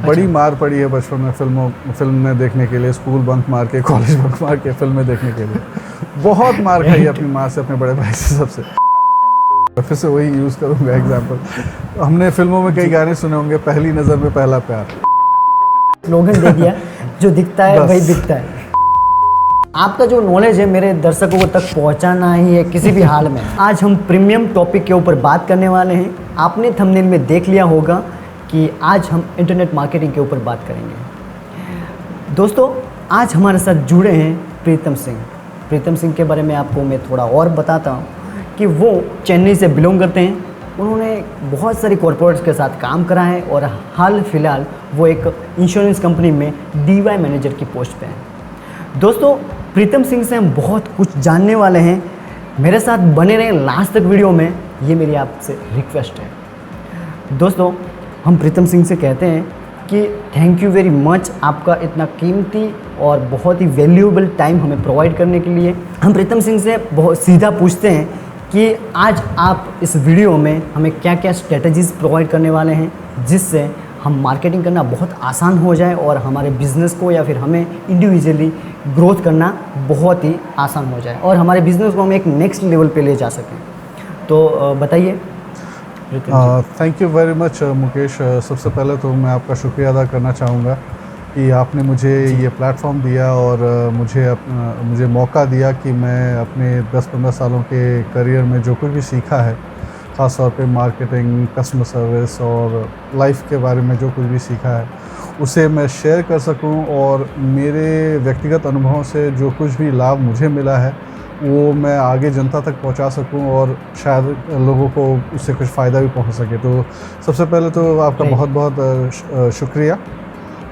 बड़ी मार पड़ी है बचपन में फिल्म में देखने के लिए, स्कूल बंक मार के, कॉलेज बंक मार के फिल्में देखने के लिए बहुत मार खाई है अपनी माँ से, अपने बड़े भाई से, सबसे। फिर से वही यूज़ करूँगा एग्जाम्पल। हमने फिल्मों में कई गाने सुने होंगे, पहली नज़र में पहला प्यार। स्लोगन दे दिया, जो दिखता है वही दिखता है। आपका जो नॉलेज है मेरे दर्शकों को तक पहुंचाना ही है किसी भी हाल में। आज हम प्रीमियम टॉपिक के ऊपर बात करने वाले हैं। आपने थंबनेल में देख लिया होगा कि आज हम इंटरनेट मार्केटिंग के ऊपर बात करेंगे। दोस्तों, आज हमारे साथ जुड़े हैं प्रीतम सिंह। प्रीतम सिंह के बारे में आपको मैं थोड़ा और बताता हूँ कि वो चेन्नई से बिलोंग करते हैं। उन्होंने बहुत सारी कॉरपोरेट्स के साथ काम करा है और हाल फिलहाल वो एक इंश्योरेंस कंपनी में DY मैनेजर की पोस्ट पे हैं। दोस्तों, प्रीतम सिंह से हम बहुत कुछ जानने वाले हैं। मेरे साथ बने रहें लास्ट तक वीडियो में, ये मेरी आपसे रिक्वेस्ट है। दोस्तों, हम प्रीतम सिंह से कहते हैं कि थैंक यू वेरी मच, आपका इतना कीमती और बहुत ही वैल्यूएबल टाइम हमें प्रोवाइड करने के लिए। हम प्रीतम सिंह से बहुत सीधा पूछते हैं कि आज आप इस वीडियो में हमें क्या क्या स्ट्रेटजीज़ प्रोवाइड करने वाले हैं जिससे हम मार्केटिंग करना बहुत आसान हो जाए और हमारे बिज़नेस को या फिर हमें इंडिविजुअली ग्रोथ करना बहुत ही आसान हो जाए और हमारे बिज़नेस को हम एक नेक्स्ट लेवल पे ले जा सकें। तो बताइए। Thank you very much Mukesh. सबसे पहले तो मैं आपका शुक्रिया अदा करना चाहूँगा कि आपने मुझे ये प्लेटफॉर्म दिया और मुझे मौका दिया कि मैं अपने 10-15 सालों के करियर में जो कुछ भी सीखा है, ख़ास तौर पे मार्केटिंग, कस्टमर सर्विस और लाइफ के बारे में जो कुछ भी सीखा है, उसे मैं शेयर कर सकूं और मेरे व्यक्तिगत अनुभवों से जो कुछ भी लाभ मुझे मिला है वो मैं आगे जनता तक पहुंचा सकूं और शायद लोगों को उससे कुछ फ़ायदा भी पहुंच सके। तो सबसे पहले तो आपका बहुत बहुत शुक्रिया।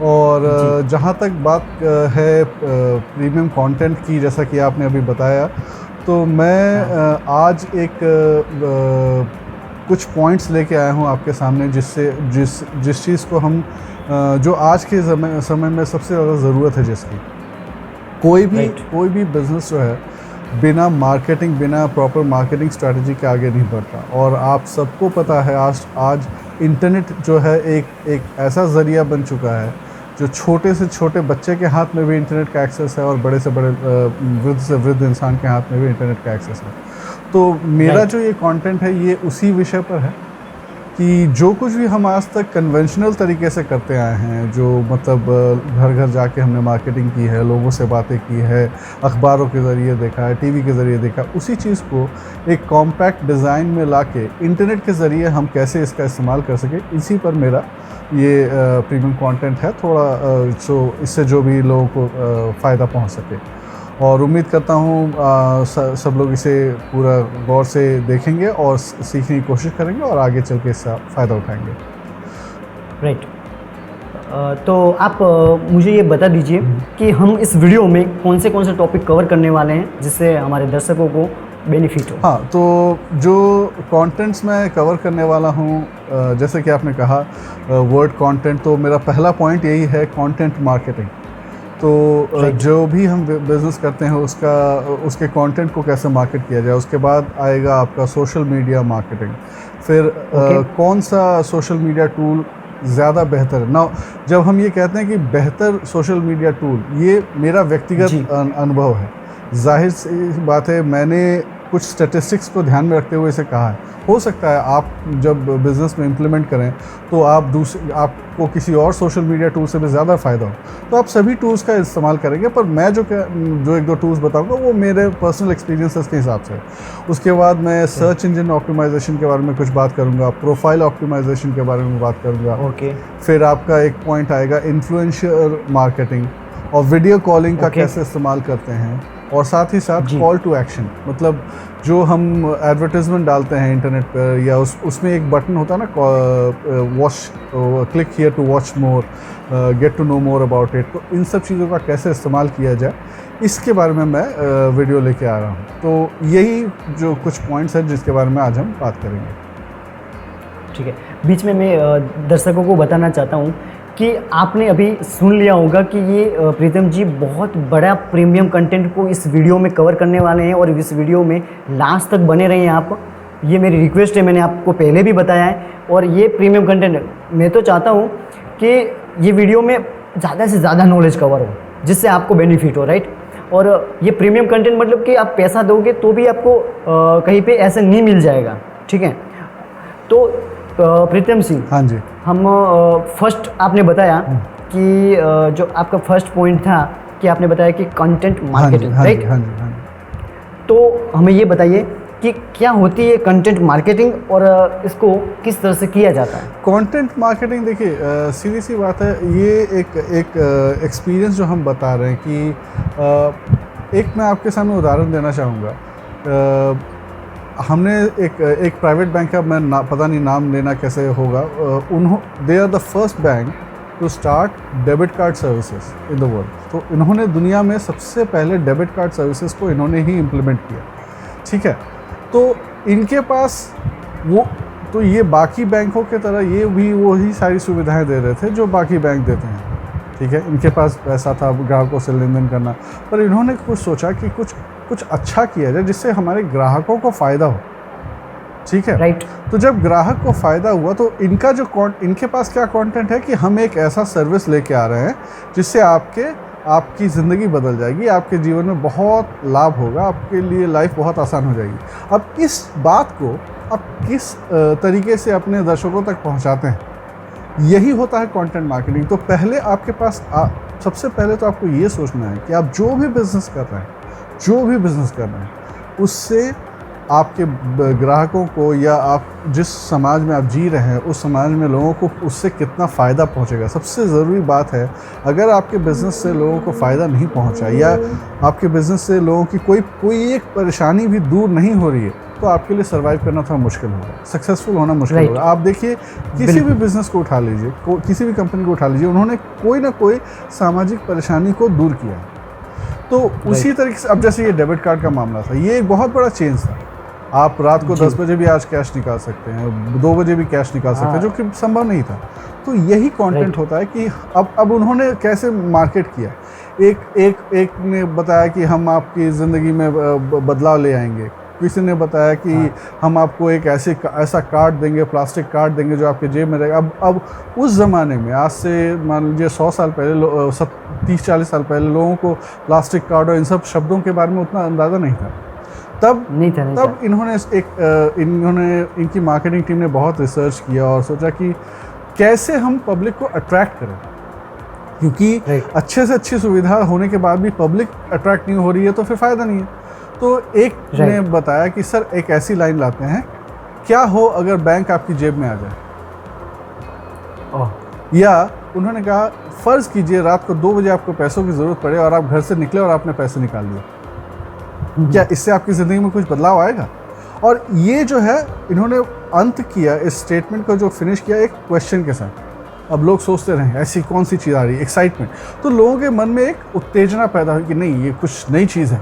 और जहां तक बात है प्रीमियम कंटेंट की, जैसा कि आपने अभी बताया, तो मैं आज एक कुछ पॉइंट्स लेके आया हूं आपके सामने जिससे जिस चीज़ को हम जो आज के समय में सबसे ज़्यादा ज़रूरत है, जिसकी कोई भी बिज़नेस जो है बिना मार्केटिंग, बिना प्रॉपर मार्केटिंग स्ट्रैटेजी के आगे नहीं बढ़ता। और आप सबको पता है आज इंटरनेट जो है एक ऐसा ज़रिया बन चुका है जो छोटे से छोटे बच्चे के हाथ में भी इंटरनेट का एक्सेस है और बड़े से बड़े वृद्ध से वृद्ध इंसान के हाथ में भी इंटरनेट का एक्सेस है। तो मेरा जो ये कंटेंट है ये उसी विषय पर है कि जो कुछ भी हम आज तक कन्वेंशनल तरीके से करते आए हैं, जो मतलब घर घर जाके हमने मार्केटिंग की है, लोगों से बातें की है, अखबारों के ज़रिए देखा है, टीवी के ज़रिए देखा, उसी चीज़ को एक कॉम्पैक्ट डिज़ाइन में लाके इंटरनेट के ज़रिए हम कैसे इसका इस्तेमाल कर सकें, इसी पर मेरा ये प्रीमियम कंटेंट है। थोड़ा इससे जो भी लोगों को फ़ायदा पहुंच सके, और उम्मीद करता हूँ सब लोग इसे पूरा गौर से देखेंगे और सीखने की कोशिश करेंगे और आगे चल के इसका फ़ायदा उठाएंगे। राइट। तो आप मुझे ये बता दीजिए कि हम इस वीडियो में कौन से टॉपिक कवर करने वाले हैं जिससे हमारे दर्शकों को बेनिफिट हो। हाँ, तो जो कंटेंट्स मैं कवर करने वाला हूँ, जैसे कि आपने कहा वर्ड कंटेंट, तो मेरा पहला पॉइंट यही है, कंटेंट मार्केटिंग। तो जो भी हम बिज़नेस करते हैं उसके कंटेंट को कैसे मार्केट किया जाए। उसके बाद आएगा आपका सोशल मीडिया मार्केटिंग। फिर कौन सा सोशल मीडिया टूल ज़्यादा बेहतर है ना। जब हम ये कहते हैं कि बेहतर सोशल मीडिया टूल, ये मेरा व्यक्तिगत अनुभव है। जाहिर सी बात है, मैंने कुछ स्टैटिस्टिक्स को ध्यान में रखते हुए इसे कहा है। हो सकता है आप जब बिज़नेस में इम्प्लीमेंट करें तो आपको किसी और सोशल मीडिया टूल से भी ज़्यादा फ़ायदा हो, तो आप सभी टूल्स का इस्तेमाल करेंगे। पर मैं जो 1-2 टूल्स बताऊंगा वो मेरे पर्सनल एक्सपीरियंसेस के हिसाब से। उसके बाद मैं सर्च इंजन ऑप्टिमाइजेशन के बारे में कुछ बात करूँगा, प्रोफाइल ऑप्टिमाइजेशन के बारे में बात करूँगा। फिर आपका एक पॉइंट आएगा इन्फ्लुएंसर मार्केटिंग और वीडियो कॉलिंग का कैसे इस्तेमाल करते हैं, और साथ ही साथ कॉल टू एक्शन, मतलब जो हम एडवर्टाइजमेंट डालते हैं इंटरनेट पर या उसमें एक बटन होता है ना, click here to watch more, get to know more about it. तो इन सब चीज़ों का कैसे इस्तेमाल किया जाए, इसके बारे में मैं वीडियो लेके आ रहा हूँ। तो यही जो कुछ पॉइंट्स हैं जिसके बारे में आज हम बात करेंगे। ठीक है। बीच में मैं दर्शकों को बताना चाहता हूँ कि आपने अभी सुन लिया होगा कि ये प्रीतम जी बहुत बड़ा प्रीमियम कंटेंट को इस वीडियो में कवर करने वाले हैं और इस वीडियो में लास्ट तक बने रहें आप। ये मेरी रिक्वेस्ट है, मैंने आपको पहले भी बताया है। और ये प्रीमियम कंटेंट मैं तो चाहता हूँ कि ये वीडियो में ज़्यादा से ज़्यादा नॉलेज कवर हो जिससे आपको बेनिफिट हो, राइट। और ये प्रीमियम कंटेंट मतलब कि आप पैसा दोगे तो भी आपको कहीं पे ऐसा नहीं मिल जाएगा, ठीक है। तो प्रीतम सिंह, हाँ जी, हम फर्स्ट आपने बताया कि जो आपका फर्स्ट पॉइंट था कि आपने बताया कि कंटेंट मार्केटिंग, राइट। हाँ जी, हाँ जी। तो हमें ये बताइए कि क्या होती है कंटेंट मार्केटिंग और इसको किस तरह से किया जाता है। कंटेंट मार्केटिंग देखिए सीधी सी बात है, ये एक एक्सपीरियंस जो हम बता रहे हैं कि एक मैं आपके सामने उदाहरण देना चाहूँगा। हमने एक प्राइवेट बैंक का मैं पता नहीं नाम लेना कैसे होगा, they are the first bank to start debit card services in the world. तो इन्होंने दुनिया में सबसे पहले डेबिट कार्ड सर्विसेज को इन्होंने ही इम्प्लीमेंट किया, ठीक है। तो इनके पास वो, तो ये बाकी बैंकों के तरह ये भी वही सारी सुविधाएं दे रहे थे जो बाकी बैंक देते हैं, ठीक है। इनके पास पैसा था ग्राहकों से लेन देन करना, पर इन्होंने कुछ सोचा कि कुछ अच्छा किया जाए जिससे हमारे ग्राहकों को फ़ायदा हो, ठीक है, राइट। तो जब ग्राहक को फ़ायदा हुआ तो इनके पास क्या कंटेंट है कि हम एक ऐसा सर्विस लेके आ रहे हैं जिससे आपकी ज़िंदगी बदल जाएगी, आपके जीवन में बहुत लाभ होगा, आपके लिए लाइफ बहुत आसान हो जाएगी। अब इस बात को आप किस तरीके से अपने दर्शकों तक पहुंचाते हैं, यही होता है कंटेंट मार्केटिंग। तो पहले आपके पास सबसे पहले तो आपको ये सोचना है कि आप जो भी बिज़नेस कर रहे हैं उससे आपके ग्राहकों को या आप जिस समाज में आप जी रहे हैं उस समाज में लोगों को उससे कितना फ़ायदा पहुंचेगा। सबसे ज़रूरी बात है, अगर आपके बिज़नेस से लोगों को फ़ायदा नहीं पहुंचा या आपके बिज़नेस से लोगों की कोई एक परेशानी भी दूर नहीं हो रही है तो आपके लिए सर्वाइव करना थोड़ा मुश्किल होगा, सक्सेसफुल होना मुश्किल होगा। आप देखिए किसी भी बिज़नेस को उठा लीजिए, किसी भी कंपनी को उठा लीजिए, उन्होंने कोई ना कोई सामाजिक परेशानी को दूर किया है। तो उसी तरीके से अब जैसे ये डेबिट कार्ड का मामला था, ये एक बहुत बड़ा चेंज था। आप रात को 10 बजे भी आज कैश निकाल सकते हैं, 2 बजे भी कैश निकाल सकते हैं, जो कि संभव नहीं था। तो यही कंटेंट होता है कि अब उन्होंने कैसे मार्केट किया। एक ने बताया कि हम आपकी ज़िंदगी में बदलाव ले आएंगे, किसी ने बताया कि हम आपको एक ऐसा कार्ड देंगे, प्लास्टिक कार्ड देंगे जो आपके जेब में रहेगा। अब उस ज़माने में, आज से मान लीजिए 100 साल पहले, 30-40 साल पहले लोगों को प्लास्टिक कार्ड और इन सब शब्दों के बारे में उतना अंदाज़ा नहीं था। तब इनकी मार्केटिंग टीम ने बहुत रिसर्च किया और सोचा कि कैसे हम पब्लिक को अट्रैक्ट करें, क्योंकि अच्छे से अच्छी सुविधा होने के बाद भी पब्लिक अट्रैक्ट नहीं हो रही है तो फिर फ़ायदा नहीं है। तो एक ने बताया कि सर एक ऐसी लाइन लाते हैं, क्या हो अगर बैंक आपकी जेब में आ जाए। या उन्होंने कहा फ़र्ज़ कीजिए रात को 2 बजे आपको पैसों की ज़रूरत पड़े और आप घर से निकले और आपने पैसे निकाल लिए, क्या इससे आपकी ज़िंदगी में कुछ बदलाव आएगा। और ये जो है इन्होंने अंत किया इस स्टेटमेंट को जो फिनिश किया एक क्वेश्चन के साथ। अब लोग सोचते रहे ऐसी कौन सी चीज़ आ रही है, एक्साइटमेंट, तो लोगों के मन में एक उत्तेजना पैदा हुई कि नहीं ये कुछ नई चीज़ है,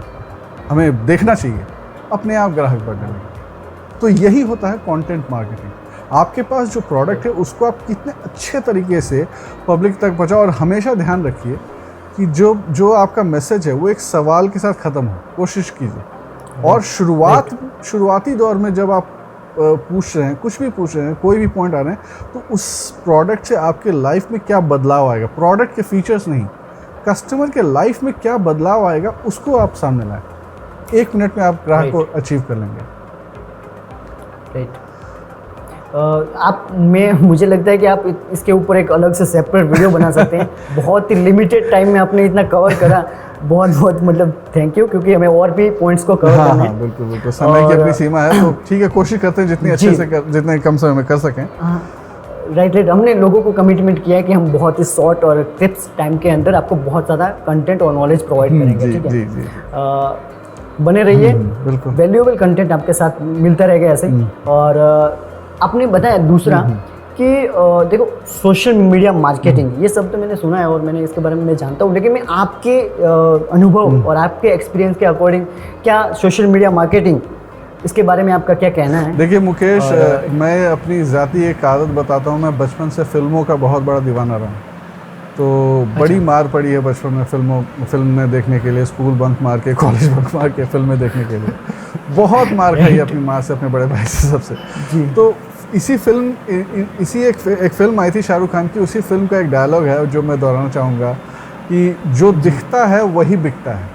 हमें देखना चाहिए, अपने आप ग्राहक बढ़ने लगे। तो यही होता है कंटेंट मार्केटिंग। आपके पास जो प्रोडक्ट है उसको आप कितने अच्छे तरीके से पब्लिक तक पहुँचाओ। और हमेशा ध्यान रखिए कि जो आपका मैसेज है वो एक सवाल के साथ ख़त्म हो, कोशिश कीजिए। और शुरुआती दौर में जब आप पूछ रहे हैं, कुछ भी पूछ रहे हैं, कोई भी पॉइंट आ रहे हैं, तो उस प्रोडक्ट से आपके लाइफ में क्या बदलाव आएगा, प्रोडक्ट के फीचर्स नहीं, कस्टमर के लाइफ में क्या बदलाव आएगा उसको आप सामने लाएं। 1 मिनट में आप ग्राहक को अचीव कर लेंगे। राइट। मुझे लगता है कि आप इसके ऊपर एक अलग से सेपरेट वीडियो बना सकते हैं। बहुत ही लिमिटेड टाइम में आपने इतना कवर करा, बहुत बहुत मतलब थैंक यू, क्योंकि हमें और भी पॉइंट्स को कवर करना है। बिल्कुल समय की अपनी सीमा है, तो ठीक है, कोशिश करते हैं जितनी अच्छे से जितने कम समय में कर सकें। राइट। हमने लोगों को कमिटमेंट किया है कि हम बहुत ही शॉर्ट और टिप्स टाइम के अंदर आपको बहुत ज़्यादा कंटेंट और नॉलेज प्रोवाइड करेंगे, ठीक है। बने रहिए, वैल्यूएबल कंटेंट आपके साथ मिलता रहेगा ऐसे। और आपने बताया दूसरा कि देखो सोशल मीडिया मार्केटिंग, ये सब तो मैंने सुना है और मैंने इसके बारे में मैं जानता हूँ, लेकिन मैं आपके अनुभव और आपके एक्सपीरियंस के अकॉर्डिंग क्या सोशल मीडिया मार्केटिंग, इसके बारे में आपका क्या कहना है? देखिए मुकेश, मैं अपनी ज़ाती एक आदत बताता हूँ। मैं बचपन से फिल्मों का बहुत बड़ा दीवाना रहा हूँ। तो बड़ी मार पड़ी है बचपन में फिल्म में देखने के लिए, स्कूल बंक मार के, कॉलेज बंक मार के फिल्में देखने के लिए बहुत मार खाई अपनी माँ से, अपने बड़े भाई से, सबसे। तो इसी एक फिल्म आई थी शाहरुख खान की, उसी फिल्म का एक डायलॉग है जो मैं दोहराना चाहूँगा कि जो दिखता है वही बिकता है,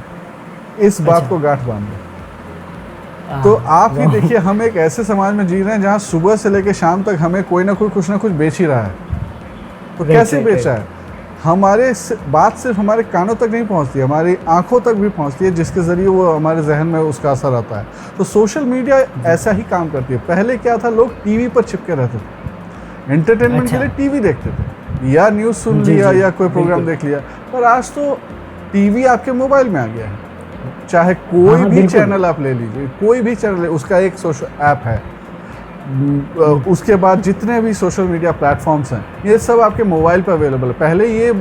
इस बात को गांठ बांध लो। तो आप ही देखिए, हम एक ऐसे समाज में जी रहे हैं जहाँ सुबह से लेकर शाम तक हमें कोई ना कोई कुछ ना कुछ बेच ही रहा है। तो कैसे बेचा है? हमारे बात सिर्फ हमारे कानों तक नहीं पहुंचती, हमारी आंखों तक भी पहुंचती है, जिसके ज़रिए वो हमारे जहन में उसका असर आता है। तो सोशल मीडिया ऐसा ही काम करती है। पहले क्या था, लोग टीवी पर चिपके रहते थे, एंटरटेनमेंट के लिए टीवी देखते थे या न्यूज़ सुन लिया या कोई प्रोग्राम देख लिया। पर आज तो टीवी आपके मोबाइल में आ गया है। चाहे कोई भी चैनल आप ले लीजिए, कोई भी चैनल, उसका एक सोशल ऐप है। उसके बाद जितने भी सोशल मीडिया प्लेटफॉर्म्स हैं, ये सब आपके मोबाइल पे अवेलेबल है। पहले ये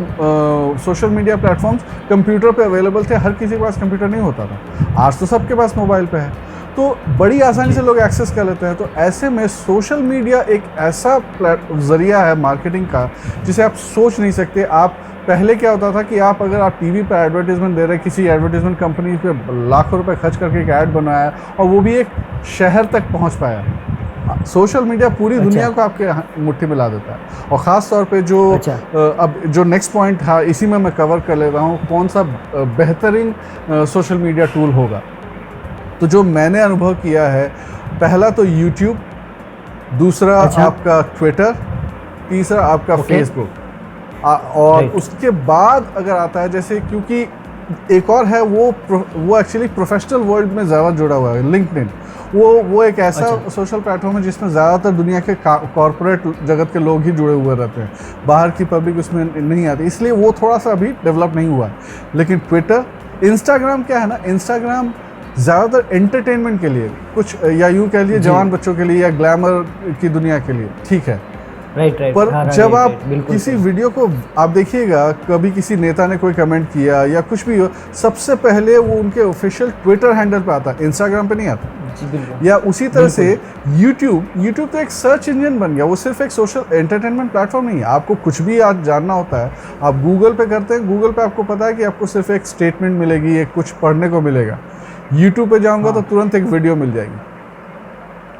सोशल मीडिया प्लेटफॉर्म्स कंप्यूटर पे अवेलेबल थे, हर किसी के पास कंप्यूटर नहीं होता था। आज तो सबके पास मोबाइल पे है, तो बड़ी आसानी से लोग एक्सेस कर लेते हैं। तो ऐसे में सोशल मीडिया एक ऐसा ज़रिया है मार्केटिंग का जिसे आप सोच नहीं सकते। आप पहले क्या होता था कि आप टीवी पर एडवर्टीजमेंट दे रहे, किसी एडवर्टीजमेंट कंपनी पे लाखों रुपए खर्च करके एक ऐड बनाया और वो भी एक शहर तक पहुंच पाया। सोशल मीडिया पूरी दुनिया को आपके मुट्ठी में ला देता है। और ख़ास तौर पे जो अब जो नेक्स्ट पॉइंट था, इसी में मैं कवर कर ले रहा हूँ, कौन सा बेहतरीन सोशल मीडिया टूल होगा। तो जो मैंने अनुभव किया है, पहला तो यूट्यूब, दूसरा आपका ट्विटर, तीसरा आपका फेसबुक, और उसके बाद अगर आता है जैसे, क्योंकि एक और है वो एक्चुअली प्रोफेशनल वर्ल्ड में ज़्यादा जुड़ा हुआ है, लिंक्डइन। वो एक ऐसा सोशल प्लेटफॉर्म है जिसमें ज़्यादातर दुनिया के कॉर्पोरेट जगत के लोग ही जुड़े हुए रहते हैं, बाहर की पब्लिक उसमें नहीं आती, इसलिए वो थोड़ा सा अभी डेवलप नहीं हुआ है। लेकिन ट्विटर, इंस्टाग्राम क्या है ना, इंस्टाग्राम ज़्यादातर एंटरटेनमेंट के लिए, कुछ या यूँ कह लिए जवान बच्चों के लिए या ग्लैमर की दुनिया के लिए, ठीक है। राइट। पर जब आप किसी वीडियो को आप देखिएगा, कभी किसी नेता ने कोई कमेंट किया या कुछ भी हो, सबसे पहले वो उनके ऑफिशियल ट्विटर हैंडल पे आता है, इंस्टाग्राम पे नहीं आता। या उसी तरह से यूट्यूब तो एक सर्च इंजन बन गया, वो सिर्फ एक सोशल एंटरटेनमेंट प्लेटफॉर्म नहीं है। आपको कुछ भी आज जानना होता है, आप गूगल पे करते हैं, गूगल पे आपको पता है कि आपको सिर्फ एक स्टेटमेंट मिलेगी, एक कुछ पढ़ने को मिलेगा। यूट्यूब पे जाऊँगा तो तुरंत एक वीडियो मिल जाएगी।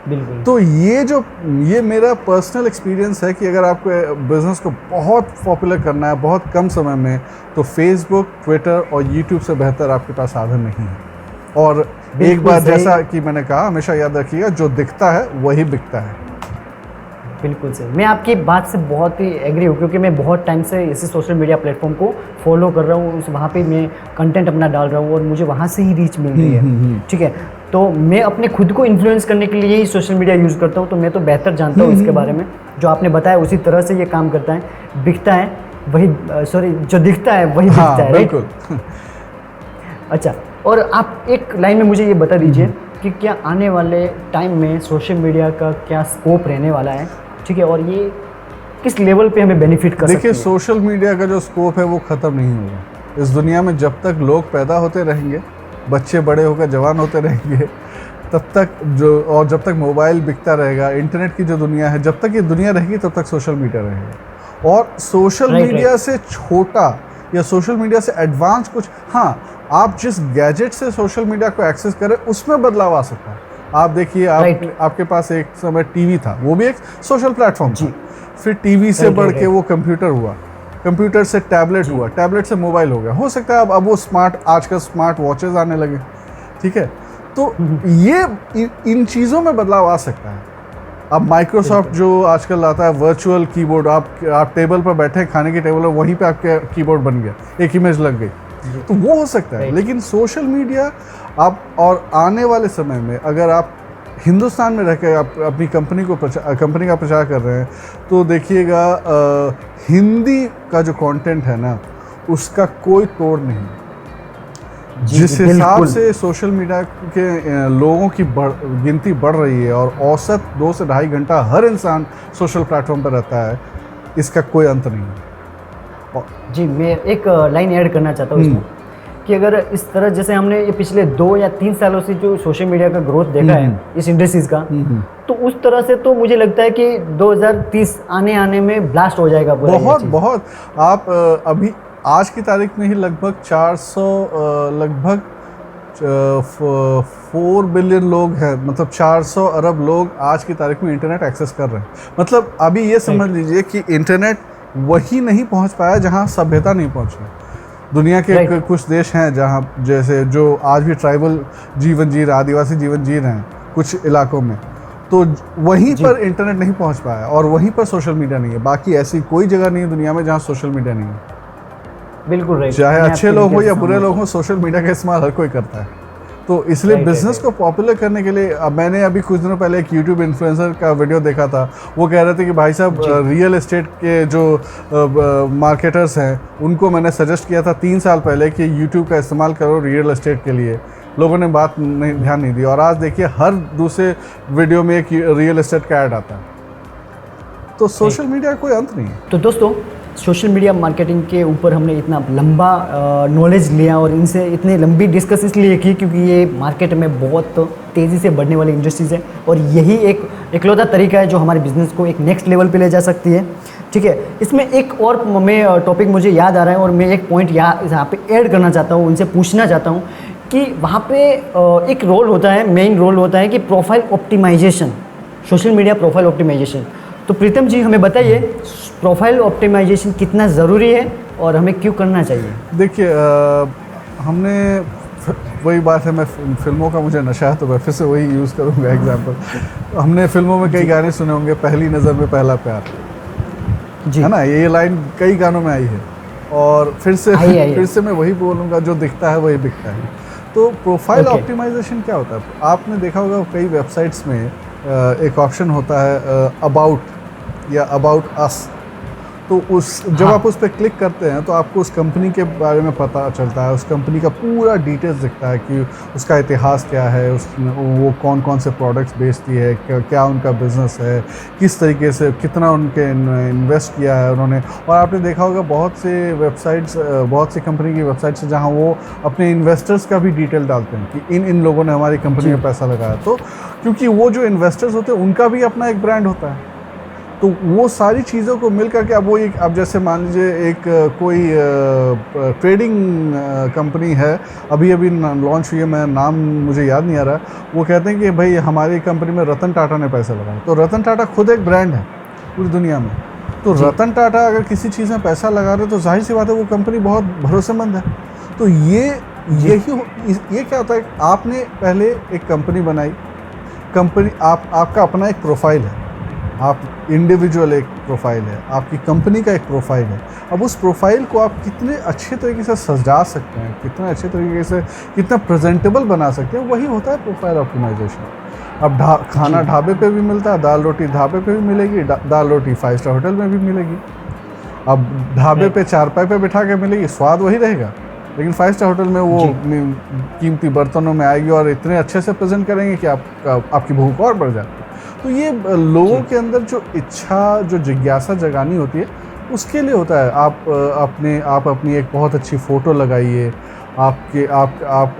बिल्कुल। तो ये मेरा पर्सनल एक्सपीरियंस है कि अगर आपको बिज़नेस को बहुत पॉपुलर करना है बहुत कम समय में, तो फेसबुक, ट्विटर और यूट्यूब से बेहतर आपके पास साधन नहीं है। और एक बार जैसा कि मैंने कहा, हमेशा याद रखिएगा, जो दिखता है वही बिकता है। बिल्कुल सही, मैं आपकी बात से बहुत ही एग्री हूँ, क्योंकि मैं बहुत टाइम से इसी सोशल मीडिया प्लेटफॉर्म को फॉलो कर रहा हूँ, वहाँ पे मैं कंटेंट अपना डाल रहा हूँ और मुझे वहाँ से ही रीच मिल रही है। ठीक है, तो मैं अपने खुद को इन्फ्लुएंस करने के लिए ही सोशल मीडिया यूज़ करता हूँ, तो मैं तो बेहतर जानता हूँ इसके बारे में। जो आपने बताया उसी तरह से ये काम करता है, बिकता है वही, सॉरी, जो दिखता है वही बिकता है। बिल्कुल। अच्छा, और आप एक लाइन में मुझे ये बता दीजिए कि क्या आने वाले टाइम में सोशल मीडिया का क्या स्कोप रहने वाला है, ठीक है, और ये किस लेवल पे हमें बेनिफिट कर सकती है? देखिए, सोशल मीडिया का जो स्कोप है वो ख़त्म नहीं होगा इस दुनिया में। जब तक लोग पैदा होते रहेंगे, बच्चे बड़े होकर जवान होते रहेंगे, तब तक जब तक मोबाइल बिकता रहेगा, इंटरनेट की जो दुनिया है, जब तक ये दुनिया रहेगी तब तक सोशल मीडिया रहेगा। और सोशल मीडिया से छोटा या सोशल मीडिया से एडवांस कुछ, हाँ, आप जिस गैजेट से सोशल मीडिया को एक्सेस करें उसमें बदलाव आ सकता है। आप देखिए, आपके पास एक समय टीवी था, वो भी एक सोशल प्लेटफॉर्म था। फिर टीवी से बढ़ के वो कंप्यूटर हुआ, कंप्यूटर से टैबलेट हुआ, टैबलेट से मोबाइल हो गया। हो सकता है अब वो आजकल स्मार्ट वॉचेस आने लगे, ठीक है। तो ये इन चीज़ों में बदलाव आ सकता है। अब माइक्रोसॉफ्ट जो आजकल लाता है वर्चुअल कीबोर्ड, आप टेबल पर बैठे, खाने की टेबल पर, वहीं पे आपके कीबोर्ड बन गया, एक इमेज लग गई, तो वो हो सकता है। लेकिन सोशल मीडिया आप, और आने वाले समय में अगर आप हिंदुस्तान में रहकर आप अपनी कंपनी का प्रचार कर रहे हैं, तो देखिएगा, हिंदी का जो कंटेंट है ना, उसका कोई तोड़ नहीं। जिस हिसाब से सोशल मीडिया के लोगों की गिनती बढ़ रही है और औसत 2 से ढाई घंटा हर इंसान सोशल प्लेटफॉर्म पर रहता है, इसका कोई अंत नहीं है। जी, मैं एक लाइन ऐड करना चाहता हूँ इसमें, कि अगर इस तरह जैसे हमने ये पिछले 2 या 3 सालों से जो सोशल मीडिया का ग्रोथ देखा है इस इंडस्ट्रीज का, तो उस तरह से तो मुझे लगता है कि 2030 आने में ब्लास्ट हो जाएगा पूरा। बहुत आप अभी आज की तारीख में ही लगभग 4 बिलियन लोग हैं, मतलब 400 अरब लोग आज की तारीख में इंटरनेट एक्सेस कर रहे हैं। मतलब अभी ये समझ लीजिए कि इंटरनेट वही नहीं पहुंच पाया जहां सभ्यता नहीं पहुंची। दुनिया के कुछ देश हैं जहां जैसे जो आज भी ट्राइबल जीवन जी रहे, आदिवासी जीवन जी रहे हैं कुछ इलाकों में, तो वहीं पर इंटरनेट नहीं पहुंच पाया और वहीं पर सोशल मीडिया नहीं है। बाकी ऐसी कोई जगह नहीं है दुनिया में जहां सोशल मीडिया नहीं है। बिल्कुल राइट। चाहे अच्छे लोग हो या बुरे लोग हो, सोशल मीडिया का इस्तेमाल हर कोई करता है। तो इसलिए बिजनेस को पॉपुलर करने के लिए मैंने अभी कुछ दिनों पहले एक यूट्यूब इन्फ्लुएंसर का वीडियो देखा था। वो कह रहे थे कि भाई साहब रियल एस्टेट के जो मार्केटर्स हैं उनको मैंने सजेस्ट किया था 3 साल पहले कि यूट्यूब का इस्तेमाल करो रियल एस्टेट के लिए। लोगों ने बात नहीं ध्यान नहीं दी और आज देखिए हर दूसरे वीडियो में एक रियल एस्टेट का ऐड आता है। तो सोशल मीडिया का कोई अंत नहीं है। तो दोस्तों, सोशल मीडिया मार्केटिंग के ऊपर हमने इतना लंबा नॉलेज लिया और इनसे इतनी लंबी डिस्कस इसलिए की क्योंकि ये मार्केट में बहुत तेज़ी से बढ़ने वाली इंडस्ट्रीज़ है और यही एक इकलौता तरीका है जो हमारे बिज़नेस को एक नेक्स्ट लेवल पे ले जा सकती है। ठीक है, इसमें एक और मैं टॉपिक मुझे याद आ रहा है और मैं एक पॉइंट यहाँ पे ऐड करना चाहता हूँ, उनसे पूछना चाहता हूँ कि वहाँ पे एक रोल होता है, मेन रोल होता है कि profile optimisation, social media profile optimisation. तो प्रीतम जी हमें बताइए प्रोफाइल ऑप्टिमाइजेशन कितना ज़रूरी है और हमें क्यों करना चाहिए? देखिए हमने वही बात है, मैं फिल्मों का मुझे नशा है तो मैं फिर से वही यूज़ करूँगा एग्जांपल। हमने फिल्मों में कई गाने सुने होंगे, पहली नज़र में पहला प्यार जी, है ना, ये लाइन कई गानों में आई है और फिर से मैं वही बोलूँगा, जो दिखता है वही बिकता है। तो प्रोफाइल ऑप्टिमाइजेशन क्या होता है? आपने देखा होगा कई वेबसाइट्स में एक ऑप्शन होता है अबाउट या अबाउट अस। तो जब आप उस पर क्लिक करते हैं तो आपको उस कंपनी के बारे में पता चलता है, उस कंपनी का पूरा डिटेल्स दिखता है कि उसका इतिहास क्या है, वो कौन कौन से प्रोडक्ट्स बेचती है, क्या उनका बिज़नेस है, किस तरीके से कितना उनके इन्वेस्ट किया है उन्होंने। और आपने देखा होगा बहुत से वेबसाइट्स, बहुत सी कंपनी की वेबसाइट्स हैं जहाँ वो अपने इन्वेस्टर्स का भी डिटेल डालते हैं कि इन लोगों ने हमारी कंपनी में पैसा लगाया। तो क्योंकि वो जो इन्वेस्टर्स होते हैं उनका भी अपना एक ब्रांड होता है, तो वो सारी चीज़ों को मिल करके अब जैसे मान लीजिए एक कोई ट्रेडिंग कंपनी है, अभी लॉन्च हुई है, मैं नाम मुझे याद नहीं आ रहा, वो कहते हैं कि भाई हमारी कंपनी में रतन टाटा ने पैसा लगाया। तो रतन टाटा खुद एक ब्रांड है पूरी दुनिया में। तो रतन टाटा अगर किसी चीज़ में पैसा लगा रहे तो जाहिर सी बात है वो कंपनी बहुत भरोसेमंद है। तो ये क्या होता है, आपने पहले एक कंपनी बनाई, कंपनी आपका अपना एक प्रोफाइल है, आप इंडिविजुअल एक प्रोफाइल है, आपकी कंपनी का एक प्रोफाइल है। अब उस प्रोफाइल को आप कितने अच्छे तरीके से सजा सकते हैं, कितने अच्छे तरीके से कितना प्रेजेंटेबल बना सकते हैं, वही होता है प्रोफाइल ऑप्टिमाइजेशन। अब खाना ढाबे पे भी मिलता है, दाल रोटी ढाबे पे भी मिलेगी, दाल रोटी 5 स्टार होटल में भी मिलेगी। अब ढाबे पे चारपाई पे बिठा के मिलेगी, स्वाद वही रहेगा, लेकिन 5 स्टार होटल में वो कीमती बर्तनों में आएगी और इतने अच्छे से प्रेजेंट करेंगे कि आपकी भूख और बढ़ जाती है। तो ये लोगों के अंदर जो इच्छा, जो जिज्ञासा जगानी होती है, उसके लिए होता है। आप अपनी एक बहुत अच्छी फ़ोटो लगाइए, आप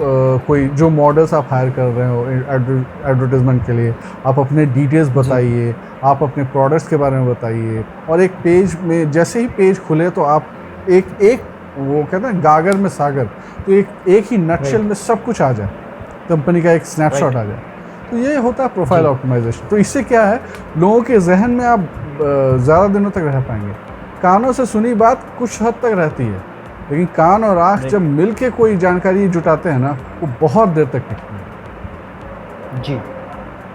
कोई जो मॉडल्स आप हायर कर रहे हो एडवर्टाइजमेंट के लिए, आप अपने डिटेल्स बताइए, आप अपने प्रोडक्ट्स के बारे में बताइए। और एक पेज में जैसे ही पेज खुले तो आप एक वो कहते हैं गागर में सागर, तो एक ही नटशेल में सब कुछ आ जाए, कंपनी का एक स्नैपशॉट आ जाए। तो ये होता है प्रोफाइल ऑप्टिमाइजेशन। तो इससे क्या है, लोगों के जहन में आप ज़्यादा दिनों तक रह पाएंगे। कानों से सुनी बात कुछ हद तक रहती है, लेकिन कान और आँख जब मिल के कोई जानकारी जुटाते हैं ना, वो बहुत देर तक टिकती है। जी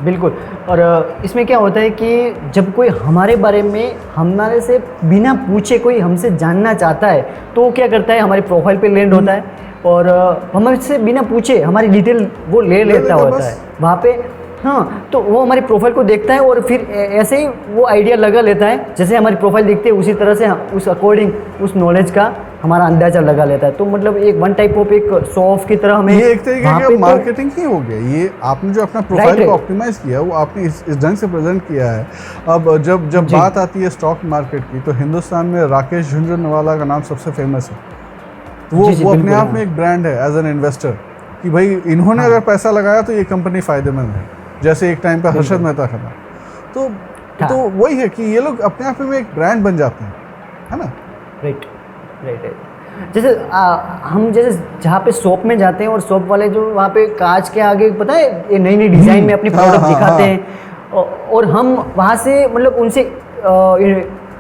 बिल्कुल। और इसमें क्या होता है कि जब कोई हमारे बारे में हमारे से बिना पूछे कोई हमसे जानना चाहता है तो वो क्या करता है, हमारे प्रोफाइल पे लैंड होता है और हमारे से बिना पूछे हमारी डिटेल वो ले लेता होता है वहाँ पे। हाँ, तो वो हमारी प्रोफाइल को देखता है और फिर ऐसे ही वो आइडिया लगा लेता है, जैसे हमारी प्रोफाइल दिखती है उसी तरह से उस अकॉर्डिंग उस नॉलेज का हमारा अंदाजा लगा लेता है। तो मतलब एक वन टाइप ऑफ एक शो ऑफ की तरह हमें, ये एक तरीके का मार्केटिंग ही हो गया। ये आपने जो अपना प्रोफाइल को ऑप्टिमाइज किया, वो आपने इस ढंग से प्रेजेंट किया है। अब जब बात आती है स्टॉक मार्केट की, तो हिंदुस्तान में राकेश झुंझुनवाला का नाम सबसे फेमस है। तो वो अपने आप में एक ब्रांड है एज एन इन्वेस्टर, कि भाई इन्होंने अगर पैसा लगाया तो ये कंपनी फायदेमंद है, जैसे एक टाइम पे हर्षद मेहता का था। तो वही है कि ये लोग अपने आप में एक ब्रांड बन जाते हैं, है ना। राइट। जैसे हम जैसे जहाँ पे शॉप में जाते हैं और शॉप वाले जो वहाँ पे कांच के आगे पता है ये नई नई डिज़ाइन में अपनी प्रोडक्ट दिखाते हैं और हम वहाँ से मतलब उनसे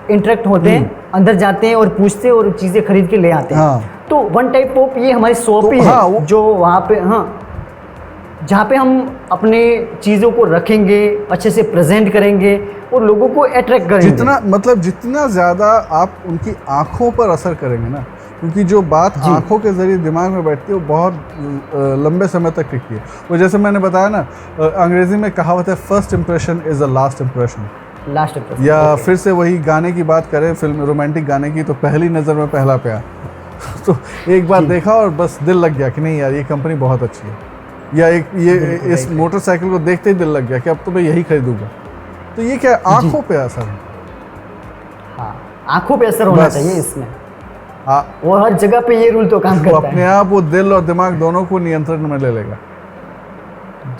इंटरेक्ट होते हैं, अंदर जाते हैं और पूछते हैं और चीज़ें खरीद के ले आते हैं। तो वन टाइप ऑफ ये हमारी शॉप ही है जो वहाँ पे जहाँ पे हम अपने चीज़ों को रखेंगे, अच्छे से प्रेजेंट करेंगे और लोगों को अट्रैक्ट करेंगे। जितना ज़्यादा आप उनकी आँखों पर असर करेंगे ना, क्योंकि जो बात आँखों के ज़रिए दिमाग में बैठती है वो बहुत लंबे समय तक टिकती है। वो जैसे मैंने बताया ना, अंग्रेज़ी में कहावत है, first impression is the last impression. या फिर से वही गाने की बात करें, फिल्म रोमांटिक गाने की, तो पहली नज़र में पहला प्यार। तो एक बार देखा और बस दिल लग गया कि नहीं यार ये कंपनी बहुत अच्छी है, या इस मोटरसाइकिल को देखते ही दिल लग गया कि अब तो मैं यही खरीदूंगा। तो ये क्या आंखों पे असर है? हाँ, आंखों पे असर होना चाहिए इसमें। वो हर जगह पे ये रूल तो काम करता है। अपने आप वो दिल और दिमाग दोनों को नियंत्रण में ले लेगा।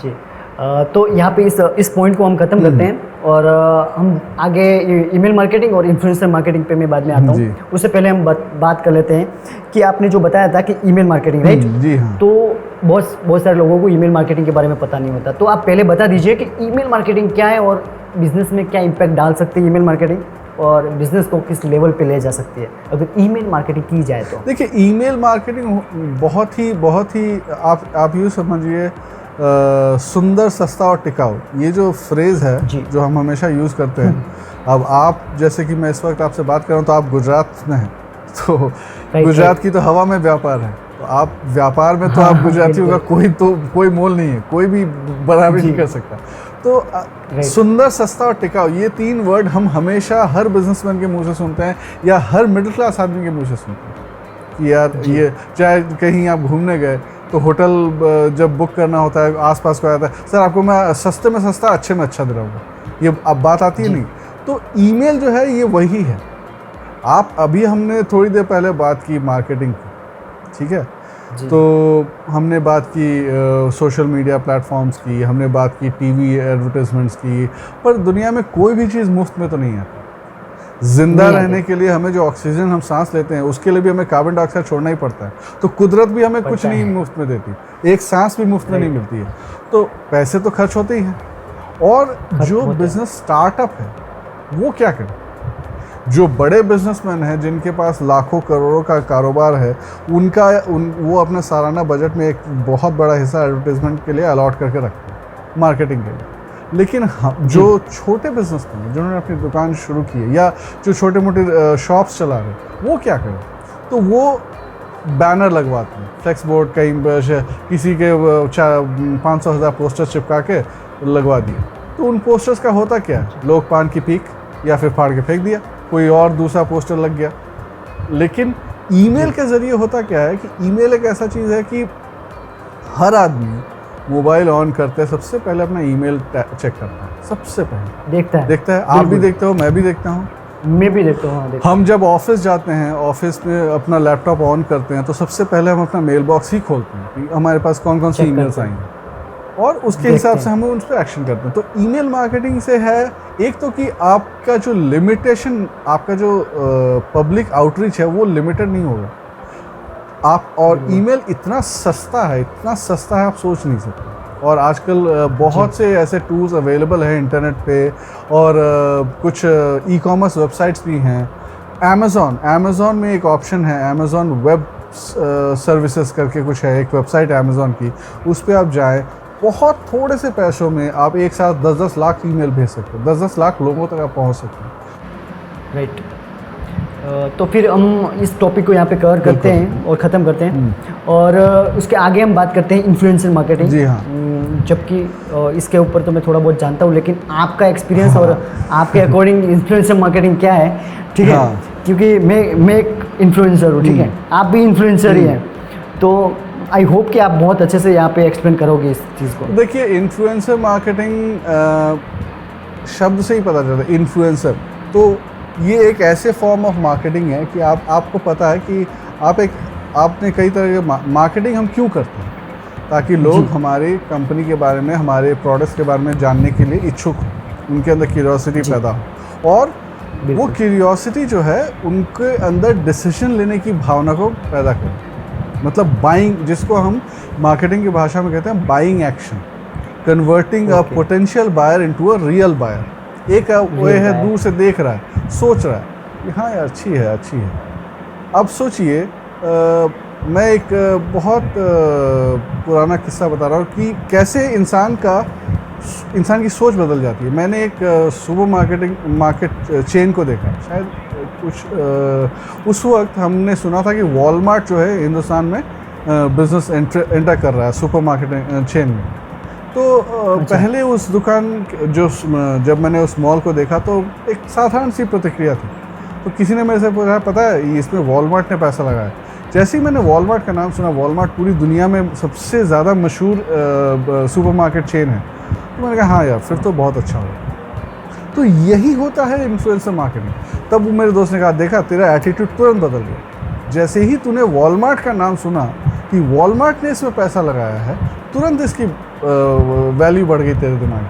जी, तो यहाँ पे इस पॉइंट को हम खत्म करते हैं और हम आगे ईमेल मार्केटिंग और इन्फ्लुएंसर मार्केटिंग पे मैं बाद में आता हूँ। उससे पहले हम बात कर लेते हैं कि आपने जो बताया था कि ईमेल मार्केटिंग, राइट? जी हाँ। तो बहुत सारे लोगों को ईमेल मार्केटिंग के बारे में पता नहीं होता, तो आप पहले बता दीजिए कि ईमेल मार्केटिंग क्या है और बिजनेस में क्या इम्पैक्ट डाल सकती है ईमेल मार्केटिंग, और बिजनेस को किस लेवल पे ले जा सकती है अगर ईमेल मार्केटिंग की जाए तो। देखिए, ईमेल मार्केटिंग बहुत ही आप यूँ समझिए, सुंदर, सस्ता और टिकाऊ, ये जो फ्रेज़ है जो हम हमेशा यूज़ करते हैं। अब आप जैसे कि मैं इस वक्त आपसे बात कर रहा हूँ तो आप गुजरात में हैं, तो गुजरात की तो हवा में व्यापार है, तो आप व्यापार में तो आप गुजरातियों का कोई मोल नहीं है, कोई भी बराबरी नहीं कर सकता। तो सुंदर, सस्ता और टिकाऊ, ये 3 वर्ड हम हमेशा हर बिजनेसमैन के मुंह से सुनते हैं या हर मिडिल क्लास आदमी के मुंह से सुनते हैं कि यार ये, चाहे कहीं आप घूमने गए तो होटल जब बुक करना होता है, आसपास को आता है, सर आपको मैं सस्ते में सस्ता, अच्छे में अच्छा दिलाऊंगा, ये अब बात आती है नहीं। तो ईमेल जो है ये वही है। आप अभी हमने थोड़ी देर पहले बात की मार्केटिंग की, ठीक है, तो हमने बात की सोशल मीडिया प्लेटफॉर्म्स की, हमने बात की टीवी एडवर्टाइजमेंट्स की, पर दुनिया में कोई भी चीज़ मुफ्त में तो नहीं आती। जिंदा रहने के लिए हमें जो ऑक्सीजन हम सांस लेते हैं उसके लिए भी हमें कार्बन डाइऑक्साइड छोड़ना ही पड़ता है। तो कुदरत भी हमें कुछ नहीं मुफ्त में देती, एक सांस भी मुफ्त में नहीं मिलती है। तो पैसे तो खर्च होते ही हैं। और जो बिजनेस स्टार्टअप है वो क्या करे, जो बड़े बिजनेसमैन हैं जिनके पास लाखों करोड़ों का कारोबार है, वो अपने सालाना बजट में एक बहुत बड़ा हिस्सा एडवर्टाइजमेंट के लिए अलॉट करके रखते हैं, मार्केटिंग के लिए। लेकिन जो छोटे बिजनेसमैन हैं जिन्होंने अपनी दुकान शुरू की है या जो छोटे मोटे शॉप्स चला रहे हैं, वो क्या करें? तो वो बैनर लगवाते हैं, फ्लेक्स बोर्ड, कहीं किसी के 500,000 पोस्टर चिपका के लगवा दिए। तो उन पोस्टर्स का होता क्या है, लोग पान की पीक या फिर फाड़ के फेंक दिया, कोई और दूसरा पोस्टर लग गया। लेकिन ईमेल के ज़रिए होता क्या है कि ईमेल एक ऐसा चीज़ है कि हर आदमी मोबाइल ऑन करते हैं, सबसे पहले अपना ईमेल चेक करता है, सबसे पहले देखता है। आप भी देखते हो, मैं भी देखता हूँ, मैं भी देखता हूँ। हम जब ऑफिस जाते हैं, ऑफिस में अपना लैपटॉप ऑन करते हैं, तो सबसे पहले हम अपना मेल बॉक्स ही खोलते हैं कि हमारे पास कौन कौन सी ईमेल्स आई हैं, और उसके हिसाब से हम उन पर एक्शन करते हैं। तो ईमेल मार्केटिंग से है एक तो कि आपका जो लिमिटेशन, आपका जो पब्लिक आउटरीच है वो लिमिटेड नहीं होगा आप, और ईमेल इतना सस्ता है आप सोच नहीं सकते। और आजकल बहुत से ऐसे टूल्स अवेलेबल हैं इंटरनेट पे, और कुछ ई कॉमर्स वेबसाइट्स भी हैं। अमेज़ॉन में एक ऑप्शन है, अमेज़ॉन वेब सर्विसेज करके कुछ है, एक वेबसाइट है अमेज़ॉन की, उस पर आप जाएँ, बहुत थोड़े से पैसों में आप एक साथ 10-10 लाख ईमेल भेज सकते हो, 10-10 लाख लोगों तक आप पहुंच सकते हैं। राइट। तो फिर हम इस टॉपिक को यहाँ पे कवर करते हैं और ख़त्म करते हैं, और उसके आगे हम बात करते हैं इन्फ्लुएंसर मार्केटिंग। जी हाँ। जबकि इसके ऊपर तो मैं थोड़ा बहुत जानता हूँ, लेकिन आपका एक्सपीरियंस और आपके अकॉर्डिंग इन्फ्लुएंसर मार्केटिंग क्या है, ठीक है? क्योंकि मैं एक इन्फ्लुएंसर हूँ, ठीक है, आप भी इन्फ्लुएंसर ही हैं, तो आई होप कि आप बहुत अच्छे से यहाँ पे एक्सप्लेन करोगे इस चीज़ को। देखिए, इन्फ्लुएंसर मार्केटिंग शब्द से ही पता चलता है, इन्फ्लुएंसर, तो ये एक ऐसे फॉर्म ऑफ मार्केटिंग है कि आपको पता है कि आपने कई तरह के मार्केटिंग हम क्यों करते हैं, ताकि लोग हमारी कंपनी के बारे में, हमारे प्रोडक्ट्स के बारे में जानने के लिए इच्छुक हों, उनके अंदर क्यूरियोसिटी पैदा हो, और वो क्यूरियोसिटी जो है उनके अंदर डिसीजन लेने की भावना को पैदा करे। मतलब बाइंग, जिसको हम मार्केटिंग की भाषा में कहते हैं buying action, converting a potential buyer into a real buyer. एक वो है दूर से देख रहा है, सोच रहा है कि हाँ यार अच्छी है, अच्छी है। अब सोचिए, मैं एक बहुत पुराना किस्सा बता रहा हूँ कि कैसे इंसान की सोच बदल जाती है। मैंने एक सुपर मार्केट चेन को देखा, शायद कुछ उस वक्त हमने सुना था कि वॉलमार्ट जो है हिंदुस्तान में बिजनेस एंटर कर रहा है सुपर मार्केट चेन में। तो पहले उस दुकान जब मैंने उस मॉल को देखा तो एक साधारण सी प्रतिक्रिया थी। तो किसी ने मेरे से पूछा, पता है इसमें वॉलमार्ट ने पैसा लगाया। जैसे ही मैंने वॉलमार्ट का नाम सुना, वॉलमार्ट पूरी दुनिया में सबसे ज़्यादा मशहूर सुपरमार्केट चेन है, तो मैंने कहा हाँ यार फिर तो बहुत अच्छा होगा। तो यही होता है इन्फ्लुएंसर मार्केटिंग। तब मेरे दोस्त ने कहा, देखा तेरा एटीट्यूड तुरंत बदल गया। जैसे ही तूने वॉलमार्ट का नाम सुना कि वॉलमार्ट ने इसमें पैसा लगाया है, तुरंत इसकी वैल्यू बढ़ गई तेरे दिमाग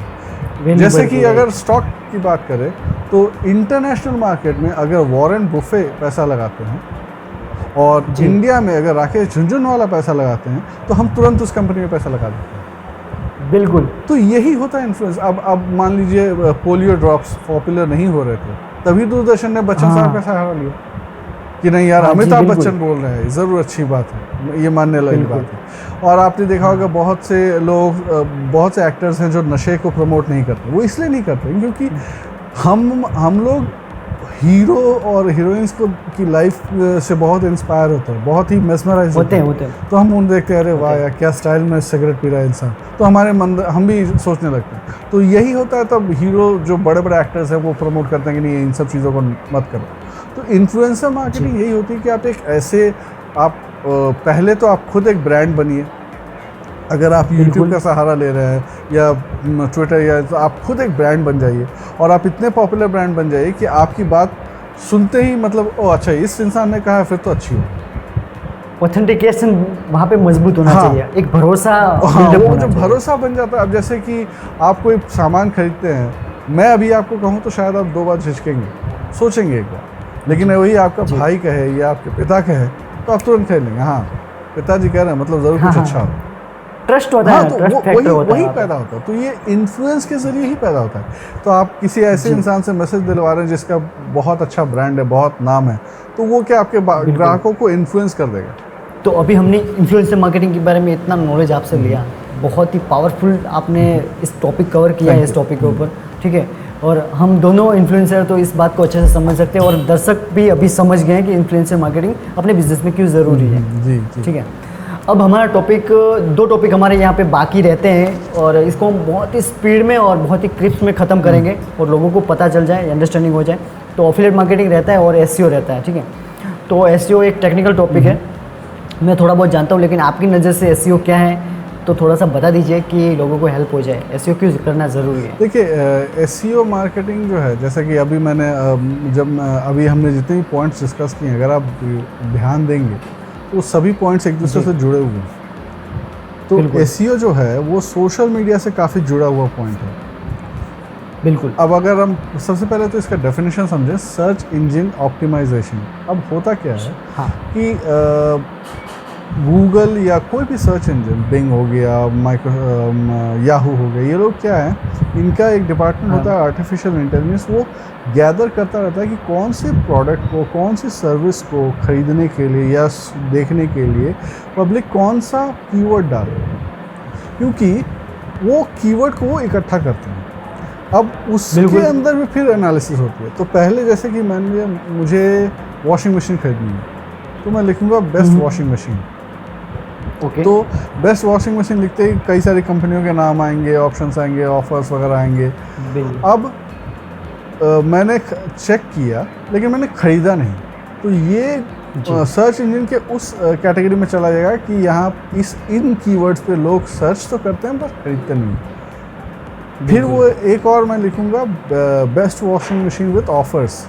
में। जैसे कि अगर स्टॉक की बात करें तो इंटरनेशनल मार्केट में अगर वॉरेन बुफे पैसा लगाते हैं और इंडिया में अगर राकेश झुनझुनवाला पैसा लगाते हैं तो हम तुरंत उस कंपनी में पैसा लगा देते हैं। बिल्कुल। तो यही होता है इन्फ्लुएंस। अब मान लीजिए पोलियो ड्रॉप्स पॉपुलर नहीं हो रहे थे, तभी दूरदर्शन ने बच्चन साहब का सहारा लिया कि नहीं यार अमिताभ बच्चन बोल रहे हैं, ज़रूर अच्छी बात है, ये मानने वाली बात है। और आपने देखा होगा बहुत से लोग, बहुत से एक्टर्स हैं जो नशे को प्रमोट नहीं करते। वो इसलिए नहीं करते क्योंकि हम लोग हीरो और हीरोइंस की लाइफ से बहुत इंस्पायर होते हैं, बहुत ही मेस्मराइज होते हैं। तो हम उन देखते हैं, अरे वाह यार क्या स्टाइल में सिगरेट पी रहा है इंसान, तो हमारे मन हम भी सोचने लगते हैं। तो यही होता है, तब हीरो जो बड़े बड़े एक्टर्स हैं वो प्रमोट करते हैं कि नहीं इन सब चीज़ों को मत करो। तो इन्फ्लुएंसर मार्केटिंग यही होती है कि आप एक ऐसे पहले तो आप खुद एक ब्रांड बनिए। अगर आप YouTube का सहारा ले रहे हैं या ट्विटर, या तो आप खुद एक ब्रांड बन जाइए और आप इतने पॉपुलर ब्रांड बन जाइए कि आपकी बात सुनते ही मतलब ओ अच्छा इस इंसान ने कहा फिर तो अच्छी हो। ऑथेंटिकेशन वहाँ पे मजबूत होना चाहिए, एक भरोसा। वो जो भरोसा बन जाता है। अब जैसे कि आप कोई सामान खरीदते हैं, मैं अभी आपको कहूँ तो शायद आप 2 बार झिझकेंगे, सोचेंगे एक बार, लेकिन वही आपका भाई कहे या आपके पिता कहे तो आप तुरंत खरीद लेंगे। हाँ पिताजी कह रहे हैं मतलब ज़रूर कुछ अच्छा हो। ट्रस्ट होता है, तो ट्रस्ट फैक्टर होता है, वही पैदा होता है। तो ये इन्फ्लुएंस के जरिए ही पैदा होता है। तो आप किसी ऐसे इंसान से मैसेज दिलवा रहे हैं जिसका बहुत अच्छा ब्रांड है, बहुत नाम है, तो वो क्या आपके ग्राहकों को इन्फ्लुएंस कर देगा। तो अभी हमने इन्फ्लुएंसर मार्केटिंग के बारे में इतना नॉलेज आपसे लिया, बहुत ही पावरफुल आपने इस टॉपिक कवर किया है, इस टॉपिक के ऊपर, ठीक है। और हम दोनों इन्फ्लुएंसर तो इस बात को अच्छे से समझ सकते हैं और दर्शक भी अभी समझ गए हैं कि इन्फ्लुएंसर मार्केटिंग अपने बिजनेस में क्यों ज़रूरी है। जी, ठीक है। अब हमारा दो टॉपिक हमारे यहाँ पे बाकी रहते हैं और इसको हम बहुत ही स्पीड में और बहुत ही क्रिप्स में ख़त्म करेंगे और लोगों को पता चल जाए, अंडरस्टैंडिंग हो जाए। तो एफिलिएट मार्केटिंग रहता है और एसईओ रहता है, ठीक है। तो एसईओ एक टेक्निकल टॉपिक है, मैं थोड़ा बहुत जानता हूँ, लेकिन आपकी नज़र से एसईओ क्या है तो थोड़ा सा बता दीजिए कि लोगों को हेल्प हो जाए। एसईओ क्यों करना ज़रूरी है? देखिए एसईओ मार्केटिंग जो है, जैसा कि अभी मैंने अभी हमने जितने भी पॉइंट्स डिस्कस किए हैं, अगर आप ध्यान देंगे तो सभी पॉइंट्स एक दूसरे से जुड़े हुए हैं। तो एसईओ जो है वो सोशल मीडिया से काफ़ी जुड़ा हुआ पॉइंट है। बिल्कुल। अब अगर हम सबसे पहले तो इसका डेफिनेशन समझें, सर्च इंजन ऑप्टिमाइजेशन। अब होता क्या है कि गूगल या कोई भी सर्च इंजन, बिंग हो गया, याहू हो गया, ये लोग क्या है, इनका एक डिपार्टमेंट होता है आर्टिफिशियल इंटेलिजेंस। वो गैदर करता रहता है कि कौन से प्रोडक्ट को, कौन सी सर्विस को खरीदने के लिए या देखने के लिए पब्लिक कौन सा कीवर्ड डाले, क्योंकि वो कीवर्ड को वो इकट्ठा करते हैं। अब उसके अंदर भी फिर एनालिसिस होती है। तो पहले जैसे कि मान लीजिए मुझे वॉशिंग मशीन खरीदनी है तो मैं लिखूँगा बेस्ट वॉशिंग मशीन। तो बेस्ट वॉशिंग मशीन लिखते ही कई सारी कंपनियों के नाम आएंगे, ऑप्शंस आएंगे, ऑफर्स वगैरह आएंगे। अब मैंने चेक किया लेकिन मैंने ख़रीदा नहीं, तो ये सर्च इंजन के उस कैटेगरी में चला जाएगा कि यहाँ इन कीवर्ड्स पे लोग सर्च तो करते हैं पर खरीदते नहीं। फिर वो एक और मैं लिखूँगा best washing machine with offers.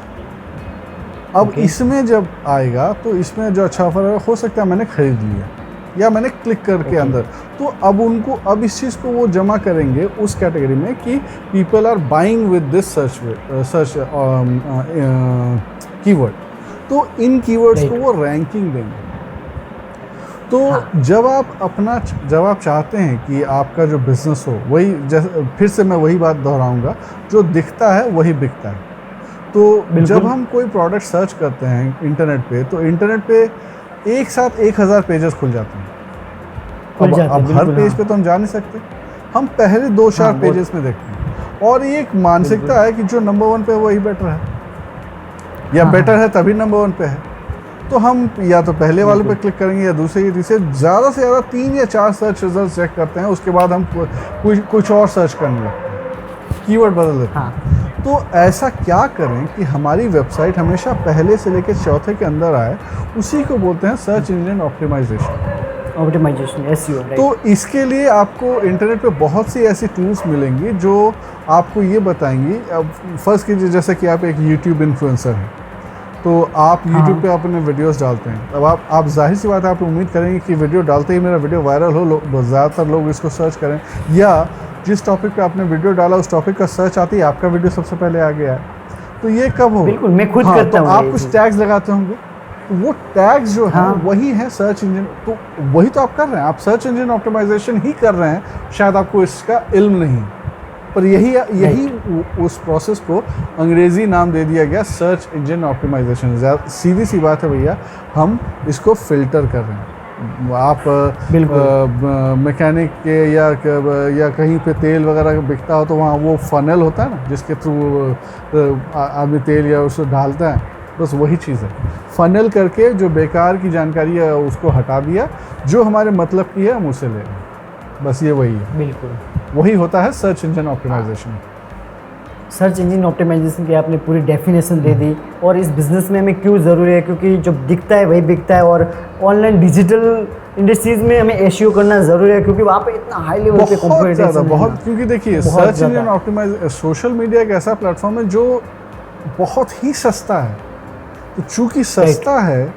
अब इसमें जब आएगा तो इसमें जो अच्छा ऑफर है हो सकता है मैंने ख़रीद लिया, या मैंने क्लिक करके अंदर, तो अब उनको अब इस चीज़ को वो जमा करेंगे उस कैटेगरी में कि people are buying with this search keyword, तो इन कीवर्ड्स को वो रैंकिंग देंगे। तो जब आप चाहते हैं कि आपका जो बिज़नेस हो वही, जैसे फिर से मैं वही बात दोहराऊंगा, जो दिखता है वही बिकता है। तो जब हम कोई प्रोडक्ट सर्च करते हैं इंटरनेट पे, तो इंटरनेट पे एक साथ 1000 पेजेस खुल जाते हैं। अब हर पेज पे तो हम जा नहीं सकते, हम पहले 2-4 पेजेस में देखते हैं, और ये एक मानसिकता है कि जो नंबर 1 पे है वही बेटर है, या बेटर है तभी नंबर 1 पे है। तो हम या तो पहले वाले पे क्लिक करेंगे या दूसरे या तीसरे, ज़्यादा से ज़्यादा 3 या 4 सर्च रिजल्ट चेक करते हैं, उसके बाद हम कुछ और सर्च करने लगते हैं, कीवर्ड बदल देते हैं। तो ऐसा क्या करें कि हमारी वेबसाइट हमेशा पहले से लेकर चौथे के अंदर आए, उसी को बोलते हैं सर्च इंजन ऑप्टिमाइजेशन, SEO। तो इसके लिए आपको इंटरनेट पे बहुत सी ऐसी टूल्स मिलेंगी जो आपको ये बताएंगी। अब फर्स्ट कीजिए, जैसे कि आप एक यूट्यूब इन्फ्लुएंसर हैं, तो आप यूट्यूब पे अपने वीडियोस डालते हैं। अब आप जाहिर सी बात है, आप उम्मीद करेंगे कि वीडियो डालते ही मेरा वीडियो वायरल हो, ज़्यादातर लोग इसको सर्च करें, या जिस टॉपिक पे आपने वीडियो डाला उस टॉपिक का सर्च आती है, आपका वीडियो सबसे पहले आ गया है। तो ये कब हो? बिल्कुल, मैं खुद करता हूँ। तो आप कुछ टैग्स लगाते होंगे, तो वो टैग्स जो हैं वही है सर्च इंजन, तो वही तो आप कर रहे हैं, आप सर्च इंजन ऑप्टिमाइजेशन ही कर रहे हैं। शायद आपको इसका इल्म नहीं, पर यही उस प्रोसेस को अंग्रेज़ी नाम दे दिया गया सर्च इंजन ऑप्टिमाइजेशन। सीधी सी बात है भैया, हम इसको फिल्टर कर रहे हैं। आप मैकेनिक के या कहीं पे तेल वगैरह बिकता हो, तो वहाँ वो फनल होता है ना, जिसके थ्रू आदमी तेल या उसको डालता है, बस वही चीज़ है। फनल करके जो बेकार की जानकारी है उसको हटा दिया, जो हमारे मतलब की है हम उसे ले रहे हैं, बस ये वही है। बिल्कुल वही होता है search engine optimisation. Search engine optimisation की आपने पूरी डेफिनेशन दे दी, और इस बिज़नेस में हमें क्यों ज़रूरी है, क्योंकि जो दिखता है वही बिकता है, और ऑनलाइन डिजिटल इंडस्ट्रीज़ में हमें SEO करना ज़रूरी है, क्योंकि वहाँ पे इतना हाई लेवल पे कॉम्पिटिशन है। बहुत, क्योंकि देखिए search engine optimisation, social media एक ऐसा प्लेटफॉर्म है जो बहुत ही सस्ता है। तो चूँकि सस्ता है,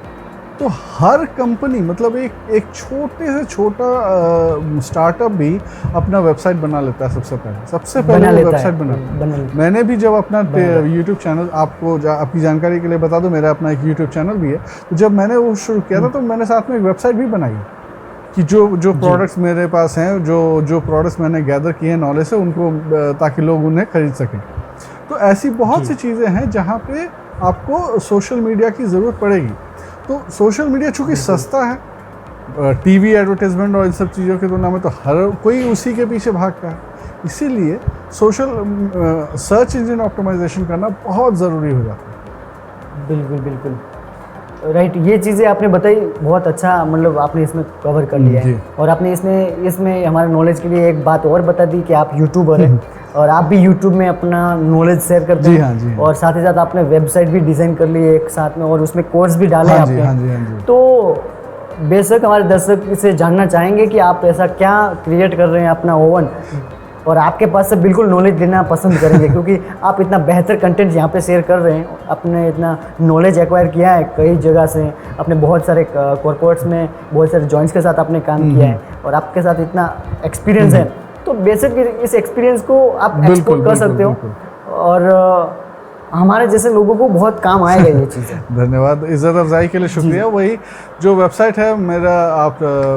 तो हर कंपनी, मतलब एक छोटे से छोटा स्टार्टअप भी अपना वेबसाइट बना लेता है। सबसे पहले वेबसाइट बना। मैंने भी जब अपना यूट्यूब चैनल, आपकी जानकारी के लिए बता दूं, मेरा अपना एक यूट्यूब चैनल भी है। तो जब मैंने वो शुरू किया था, तो मैंने साथ में एक वेबसाइट भी बनाई कि जो प्रोडक्ट्स मेरे पास हैं, जो प्रोडक्ट्स मैंने गैदर किए हैं नॉलेज से, उनको ताकि लोग उन्हें खरीद सकें। तो ऐसी बहुत सी चीज़ें हैं जहाँ पे आपको सोशल मीडिया की ज़रूरत पड़ेगी। तो सोशल मीडिया चूँकि सस्ता है, टीवी एडवर्टाइजमेंट और इन सब चीज़ों की तुलना में, तो हर कोई उसी के पीछे भागता है। इसीलिए सर्च इंजन ऑप्टिमाइजेशन करना बहुत ज़रूरी हो जाता है। बिल्कुल राइट। ये चीज़ें आपने बताई, बहुत अच्छा, मतलब आपने इसमें कवर कर लिया है। और आपने इसमें हमारे नॉलेज के लिए एक बात और बता दी कि आप यूट्यूबर हैं, और आप भी यूट्यूब में अपना नॉलेज शेयर करते हैं। जी हाँ। और साथ ही साथ आपने वेबसाइट भी डिज़ाइन कर ली है एक साथ में, और उसमें कोर्स भी डाले आपने। हाँ जी। तो बेशक हमारे दर्शक इसे जानना चाहेंगे कि आप ऐसा क्या क्रिएट कर रहे हैं अपना ओवन, और आपके पास से बिल्कुल नॉलेज देना पसंद करेंगे, क्योंकि आप इतना बेहतर कंटेंट यहाँ पे शेयर कर रहे हैं। आपने इतना नॉलेज एक्वायर किया है कई जगह से, अपने बहुत सारे कॉर्पोरेट्स में बहुत सारे जॉइंट्स के साथ आपने काम किया है, और आपके साथ इतना एक्सपीरियंस है। तो बेसिक इस एक्सपीरियंस को आप एक्सपोर्ट कर सकते हो, और हमारे जैसे लोगों को बहुत काम आएगा ये चीज़ें। धन्यवाद, इज़्ज़त अफजाई के लिए शुक्रिया। वही जो वेबसाइट है मेरा,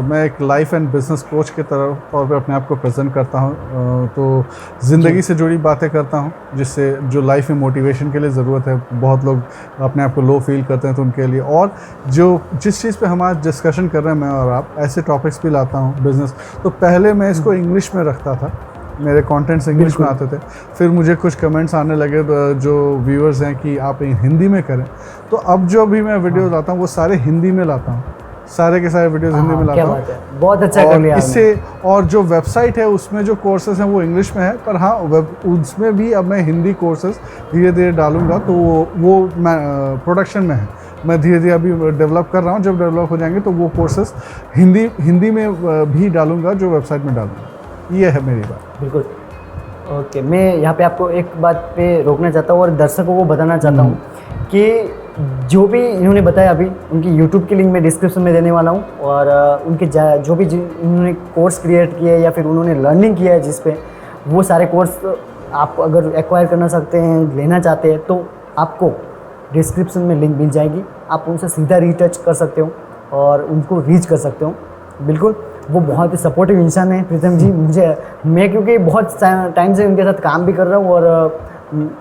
मैं एक लाइफ एंड बिजनेस कोच के तौर पे अपने आप को प्रेजेंट करता हूँ। तो ज़िंदगी से जुड़ी बातें करता हूँ, जिससे जो लाइफ में मोटिवेशन के लिए ज़रूरत है। बहुत लोग अपने आप को लो फील करते हैं, तो उनके लिए, और जिस चीज़ पे हम आज डिस्कशन कर रहे हैं मैं और आप, ऐसे टॉपिक्स भी लाता हूँ बिज़नेस। तो पहले मैं इसको इंग्लिश में रखता था, मेरे कंटेंट्स इंग्लिश में आते थे। फिर मुझे कुछ कमेंट्स आने लगे जो व्यूअर्स हैं कि आप हिंदी में करें। तो अब जो भी मैं वीडियोस लाता हूँ वो सारे हिंदी में लाता हूँ, सारे के सारे वीडियोस हिंदी में लाता हूँ। बहुत अच्छा कर लिया इससे। और जो वेबसाइट है उसमें जो कोर्सेज हैं वो इंग्लिश में है, पर हाँ उसमें भी अब मैं हिंदी कोर्सेज धीरे धीरे डालूंगा। तो वो प्रोडक्शन में है, मैं धीरे धीरे अभी डेवलप कर रहा हूँ। जब डेवलप हो जाएंगे तो वो कोर्सेज हिंदी में भी डालूंगा, जो वेबसाइट में डालूंगा। ये है मेरी बात। बिल्कुल ओके। मैं यहाँ पे आपको एक बात पे रोकना चाहता हूँ और दर्शकों को बताना चाहता हूँ कि जो भी इन्होंने बताया अभी, उनकी यूट्यूब की लिंक मैं डिस्क्रिप्शन में देने वाला हूँ, और उनके जो भी इन्होंने कोर्स क्रिएट किए या फिर उन्होंने लर्निंग किया है जिस पे, वो सारे कोर्स आप अगर एक्वायर करना चाहते हैं, लेना चाहते हैं, तो आपको डिस्क्रिप्शन में लिंक मिल जाएगी। आप उनसे सीधा रीटच कर सकते हो और उनको रीच कर सकते हो। बिल्कुल, वो बहुत ही सपोर्टिव इंसान है प्रीतम जी। मैं क्योंकि बहुत टाइम से उनके साथ काम भी कर रहा हूँ, और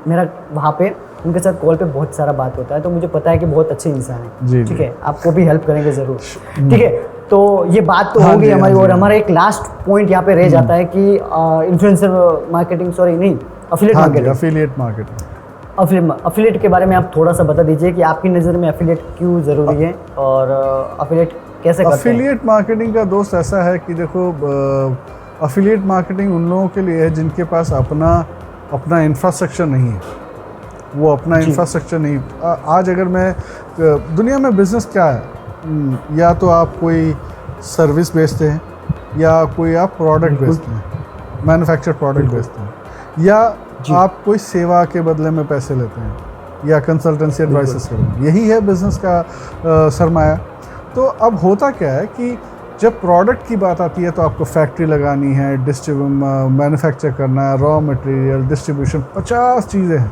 मेरा वहाँ पे उनके साथ कॉल पे बहुत सारा बात होता है, तो मुझे पता है कि बहुत अच्छे इंसान हैं। ठीक है, आपको भी हेल्प करेंगे ज़रूर। ठीक है, तो ये बात तो हो गई हमारी, और हमारा एक लास्ट पॉइंट यहाँ पे रह जाता है कि influencer marketing, affiliate marketing. Affiliate के बारे में आप थोड़ा सा बता दीजिए कि आपकी नज़र में अफिलिएट क्यों ज़रूरी है, और अफिलिएट कैसे करते हैं? अफिलिएट मार्केटिंग का दोस्त ऐसा है कि देखो, अफिलिएट मार्केटिंग उन लोगों के लिए है जिनके पास अपना इंफ्रास्ट्रक्चर नहीं है। वो अपना इंफ्रास्ट्रक्चर नहीं, आज अगर मैं दुनिया में बिज़नेस क्या है, या तो आप कोई सर्विस बेचते हैं, या कोई आप प्रोडक्ट बेचते हैं, मैन्युफैक्चर प्रोडक्ट बेचते हैं, या आप कोई सेवा के बदले में पैसे लेते हैं, या कंसल्टेंसी एडवाइसेस करते हैं। यही है बिज़नेस का सरमाया। तो अब होता क्या है कि जब प्रोडक्ट की बात आती है तो आपको फैक्ट्री लगानी है, मैन्युफैक्चर करना है, रॉ मटेरियल, डिस्ट्रीब्यूशन, 50 चीज़ें हैं।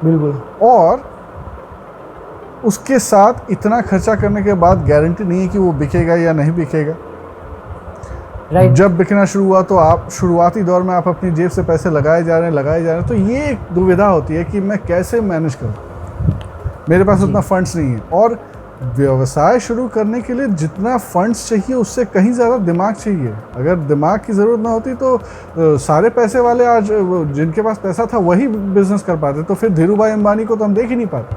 बिल्कुल। और उसके साथ इतना खर्चा करने के बाद गारंटी नहीं है कि वो बिकेगा या नहीं बिकेगा। राइट। जब बिकना शुरू हुआ तो आप शुरुआती दौर में आप अपनी जेब से पैसे लगाए जा रहे हैं, तो ये एक दुविधा होती है कि मैं कैसे मैनेज करूं, मेरे पास उतना फंड्स नहीं है। और व्यवसाय शुरू करने के लिए जितना फंड्स चाहिए उससे कहीं ज़्यादा दिमाग चाहिए। अगर दिमाग की ज़रूरत ना होती तो सारे पैसे वाले आज जिनके पास पैसा था वही बिजनेस कर पाते, तो फिर धीरू भाई अंबानी को तो हम देख ही नहीं पाते,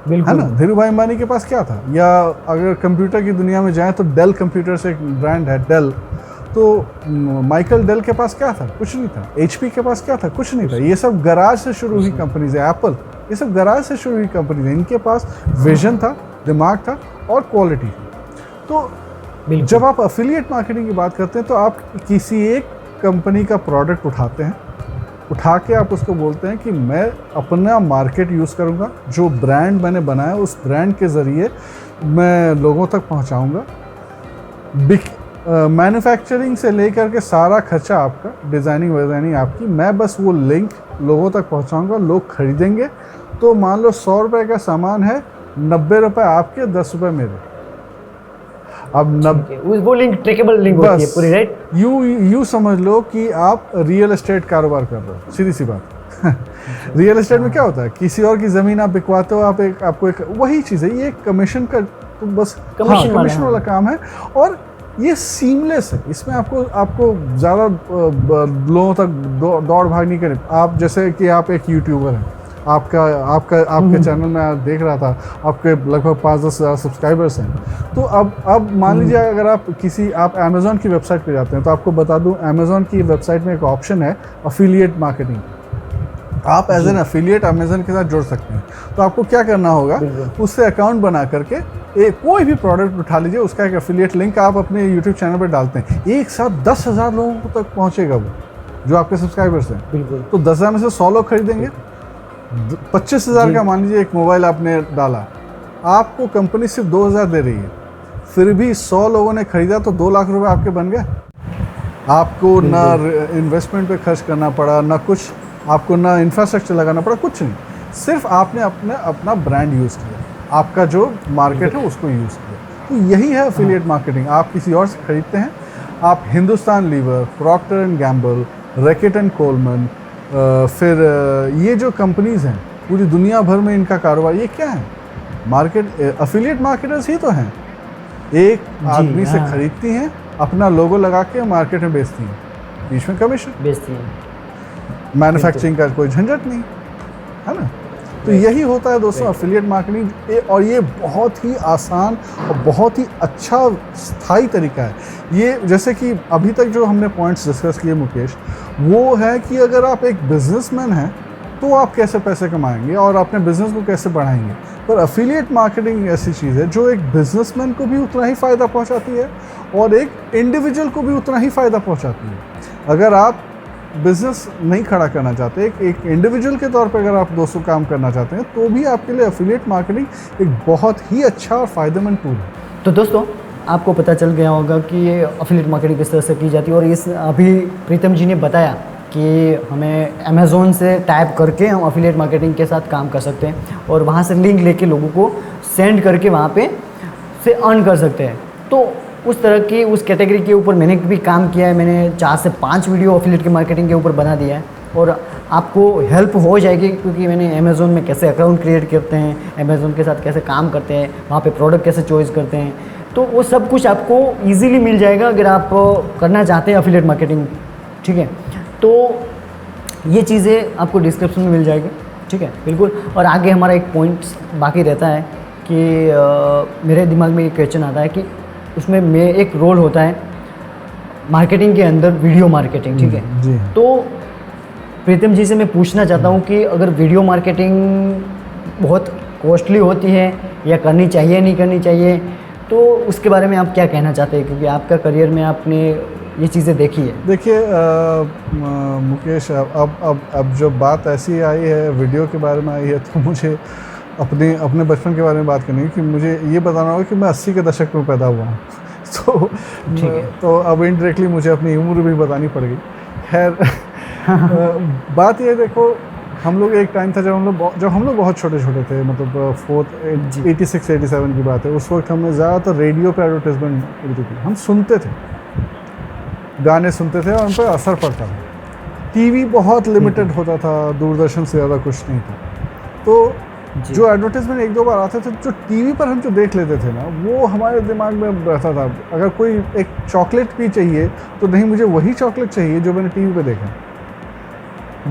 है ना। धीरू भाई अंबानी के पास क्या था? या अगर कंप्यूटर की दुनिया में जाएं तो डेल कंप्यूटर्स एक ब्रांड है, डेल। तो माइकल डेल के पास क्या था? कुछ नहीं था। HP के पास क्या था? कुछ नहीं था। ये सब गराज से शुरू हुई कंपनीज है। एप्पल, ये सब गराज से शुरू हुई कंपनीज है। इनके पास विजन था, दिमाग था और क्वालिटी थी। तो जब आप एफिलिएट मार्केटिंग की बात करते हैं तो आप किसी एक कंपनी का प्रोडक्ट उठाते हैं, उठा के आप उसको बोलते हैं कि मैं अपना मार्केट यूज़ करूँगा, जो ब्रांड मैंने बनाया उस ब्रांड के ज़रिए मैं लोगों तक पहुँचाऊँगा। मैन्युफैक्चरिंग से लेकर के सारा खर्चा आपका, डिज़ाइनिंग आपकी, मैं बस वो लिंक लोगों तक पहुंचाऊंगा, लोग खरीदेंगे। तो मान लो 100 रुपये का सामान है, 90 रुपये आपके, 10 रुपये मेरे। अब वो लिंक ट्रैकेबल लिंक होती है पूरी, राइट। यूँ समझ लो कि आप रियल एस्टेट कारोबार कर रहे हो, सीधी सी बात। रियल एस्टेट में क्या होता है, किसी और की ज़मीन आप बिकवाते हो, आपको एक वही चीज़ है, ये एक कमीशन का, तो बस कमीशन वाला काम है। और ये सीमलेस है, इसमें आपको ज़्यादा लोगों तक दौड़ भाग नहीं करें। आप जैसे कि आप एक यूट्यूबर हैं, आपके चैनल में आप देख रहा था, आपके लगभग 5-10 हज़ार सब्सक्राइबर्स हैं। तो अब मान लीजिए अगर आप अमेज़ॉन की वेबसाइट पे जाते हैं, तो आपको बता दूं, अमेज़ॉन की वेबसाइट में एक ऑप्शन है अफिलिएट मार्केटिंग। आप एज एन अफिलिएट अमेज़न के साथ जुड़ सकते हैं। तो आपको क्या करना होगा, उससे अकाउंट बना करके कोई भी प्रोडक्ट उठा लीजिए, उसका एक एफिलिएट लिंक आप अपने यूट्यूब चैनल पर डालते हैं, एक साथ 10,000 लोगों तक पहुंचेगा वो, जो आपके सब्सक्राइबर्स हैं। बिल्कुल। तो 10,000 में से 100 लोग खरीदेंगे। 25,000 का मान लीजिए एक मोबाइल आपने डाला, आपको कंपनी सिर्फ 2,000 दे रही है, फिर भी 100 लोगों ने खरीदा तो 2 लाख रुपए आपके बन गए। आपको ना इन्वेस्टमेंट पे खर्च करना पड़ा, ना कुछ आपको ना इंफ्रास्ट्रक्चर लगाना पड़ा, कुछ नहीं। सिर्फ आपने अपना ब्रांड यूज़ किया, आपका जो मार्केट है उसको यूज़ किया। तो यही है एफिलिएट मार्केटिंग। आप किसी और से खरीदते हैं, आप Hindustan Lever, Procter and Gamble, Reckitt and Colman, फिर ये जो कंपनीज़ हैं पूरी दुनिया भर में इनका कारोबार, ये क्या है? मार्केट एफिलिएट मार्केटर्स ही तो हैं। एक आदमी से खरीदती हैं, अपना लोगो लगा के मार्केट में बेचती हैं, बीच में कमीशन बेचती हैं। मैन्युफैक्चरिंग का कोई झंझट नहीं, है ना। तो यही होता है दोस्तों एफिलिएट मार्केटिंग, और ये बहुत ही आसान और बहुत ही अच्छा स्थायी तरीका है। ये जैसे कि अभी तक जो हमने पॉइंट्स डिस्कस किए मुकेश, वो है कि अगर आप एक बिजनेसमैन हैं तो आप कैसे पैसे कमाएंगे और अपने बिजनेस को कैसे बढ़ाएंगे। पर एफिलिएट मार्केटिंग ऐसी चीज़ है जो एक बिजनेसमैन को भी उतना ही फ़ायदा पहुंचाती है और एक इंडिविजुअल को भी उतना ही फ़ायदा पहुंचाती है। अगर आप बिजनेस नहीं खड़ा करना चाहते, एक इंडिविजुअल के तौर पे अगर आप दोस्तों काम करना चाहते हैं तो भी आपके लिए एफिलिएट मार्केटिंग एक बहुत ही अच्छा और फ़ायदेमंद टूल है। तो दोस्तों आपको पता चल गया होगा कि ये एफिलिएट मार्केटिंग किस तरह से की जाती है, और इस अभी प्रीतम जी ने बताया कि हमें अमेज़ोन से टाइप करके हम एफिलिएट मार्केटिंग के साथ काम कर सकते हैं और वहाँ से लिंक लेके लोगों को सेंड करके वहाँ पे से अर्न कर सकते हैं। तो उस तरह की उस कैटेगरी के ऊपर मैंने भी काम किया है। मैंने 4 से 5 वीडियो एफिलिएट की मार्केटिंग के ऊपर बना दिया है और आपको हेल्प हो जाएगी, क्योंकि मैंने अमेज़ोन में कैसे अकाउंट क्रिएट करते हैं, अमेज़ोन के साथ कैसे काम करते हैं, वहाँ पे प्रोडक्ट कैसे चॉइस करते हैं, तो वो सब कुछ आपको ईजिली मिल जाएगा अगर आप करना चाहते हैं एफिलिएट मार्केटिंग। ठीक है, तो ये चीज़ें आपको डिस्क्रिप्शन में मिल जाएगी। ठीक है, बिल्कुल। और आगे हमारा एक पॉइंट बाकी रहता है कि मेरे दिमाग में एक क्वेश्चन आता है कि उसमें मैं एक रोल होता है मार्केटिंग के अंदर, वीडियो मार्केटिंग। ठीक है जी। तो प्रीतम जी से मैं पूछना चाहता हूँ कि अगर वीडियो मार्केटिंग बहुत कॉस्टली होती है या करनी चाहिए नहीं करनी चाहिए, तो उसके बारे में आप क्या कहना चाहते हैं, क्योंकि आपका करियर में आपने ये चीज़ें देखी है। देखिए मुकेश, अब जो बात ऐसी आई है, वीडियो के बारे में आई है, तो मुझे अपने बचपन के बारे में बात करनी है कि मुझे ये बताना होगा कि मैं 80 के दशक में पैदा हुआ हूँ। तो अब इनडायरेक्टली मुझे अपनी उम्र भी बतानी पड़ गई। खैर बात ये देखो, हम लोग एक टाइम था जब हम लोग बहुत छोटे छोटे थे, मतलब 86-87 की बात है। उस वक्त हमें ज़्यादातर रेडियो पे एडवर्टाइजमेंट मिलती थी, हम सुनते थे, गाने सुनते थे और उन पर असर पड़ता था। टीवी बहुत लिमिटेड होता था, दूरदर्शन से ज़्यादा कुछ नहीं था। तो जो एडवर्टाइजमेंट 1-2 बार आते थे, जो टीवी पर हम जो देख लेते थे ना, वो हमारे दिमाग में रहता था। अगर कोई एक चॉकलेट भी चाहिए तो नहीं, मुझे वही चॉकलेट चाहिए जो मैंने टीवी पे देखा।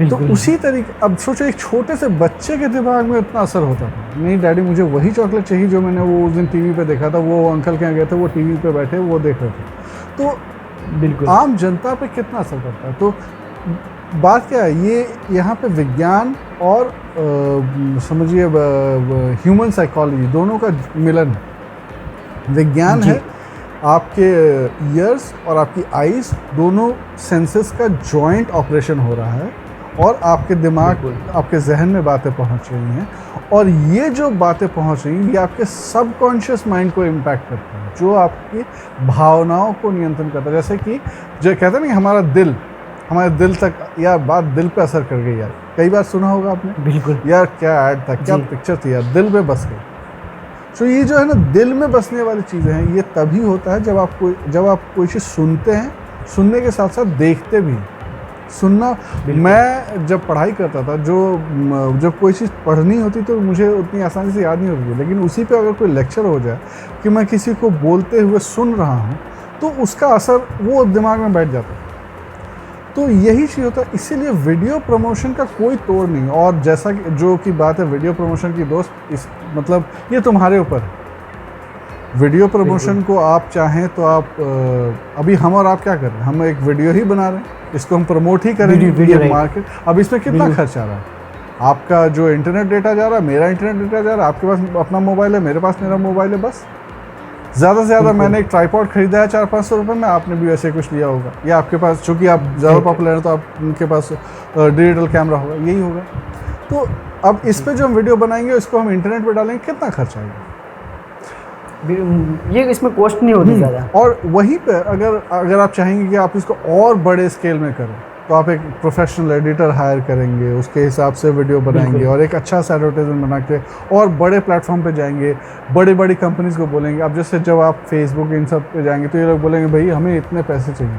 तो उसी तरीके, अब सोचो एक छोटे से बच्चे के दिमाग में इतना असर होता था, नहीं डैडी मुझे वही चॉकलेट चाहिए जो मैंने वो उस दिन टीवी पे देखा था, वो अंकल के यहाँ गए थे, वो टीवी पे बैठे वो देख रहे थे। तो बिल्कुल आम जनता पे कितना असर पड़ता है। तो बात क्या है, ये यहाँ पे विज्ञान और समझिए ह्यूमन साइकोलॉजी दोनों का मिलन है। विज्ञान है आपके ईयर्स और आपकी आईज, दोनों सेंसेस का जॉइंट ऑपरेशन हो रहा है और आपके दिमाग, आपके जहन में बातें पहुंच रही हैं, और ये जो बातें पहुंच रही हैं ये आपके सबकॉन्शियस माइंड को इम्पैक्ट करता है, जो आपकी भावनाओं को नियंत्रण करता है। जैसे कि जो कहते हैं ना, हमारा दिल, हमारे दिल तक, यार बात दिल पे असर कर गई यार, कई बार सुना होगा आपने, बिल्कुल यार क्या ऐड था, क्या पिक्चर थी यार, दिल में बस गई। तो ये जो है ना, दिल में बसने वाली चीज़ें हैं, ये तभी होता है जब आप कोई चीज़ सुनते हैं, सुनने के साथ साथ देखते भी हैं। सुनना, मैं जब पढ़ाई करता था, जब कोई चीज़ पढ़नी होती तो मुझे उतनी आसानी से याद नहीं होती, लेकिन उसी पे अगर कोई लेक्चर हो जाए कि मैं किसी को बोलते हुए सुन रहा हूँ, तो उसका असर वो दिमाग में बैठ जाता है। तो यही चीज़ होता है, इसीलिए वीडियो प्रमोशन का कोई तोड़ नहीं। और जैसा कि जो की बात है वीडियो प्रमोशन की, दोस्त, मतलब ये तुम्हारे ऊपर है। वीडियो प्रमोशन को आप चाहें तो आप अभी हम और आप क्या कर रहे हैं, हम एक वीडियो ही बना रहे हैं, इसको हम प्रमोट ही करेंगे वीडियो मार्केट। अब इसमें कितना खर्च आ रहा है, आपका जो इंटरनेट डेटा जा रहा है, मेरा इंटरनेट डेटा जा रहा है, आपके पास अपना मोबाइल है, मेरे पास मेरा मोबाइल है, बस। ज़्यादा से ज़्यादा मैंने एक ट्राईपॉड खरीदा है 400-500 रुपये में, आपने भी वैसे कुछ लिया होगा, या आपके पास, चूँकि आप ज़्यादा पॉपुलर हैं तो आप उनके पास डिजिटल कैमरा होगा, यही होगा। तो अब इस पर जो हम वीडियो बनाएंगे, इसको हम इंटरनेट पर डालेंगे, कितना खर्च आएगा, ये इसमें कॉस्ट नहीं होती ज़्यादा। और वहीं पे अगर आप चाहेंगे कि आप इसको और बड़े स्केल में करें, तो आप एक प्रोफेशनल एडिटर हायर करेंगे, उसके हिसाब से वीडियो बनाएंगे और एक अच्छा सा एडवर्टाइजमेंट बना के और बड़े प्लेटफॉर्म पे जाएंगे, बड़ी कंपनीज को बोलेंगे। अब जैसे जब आप फेसबुक इन सब पे जाएंगे तो ये लोग बोलेंगे भाई हमें इतने पैसे चाहिए।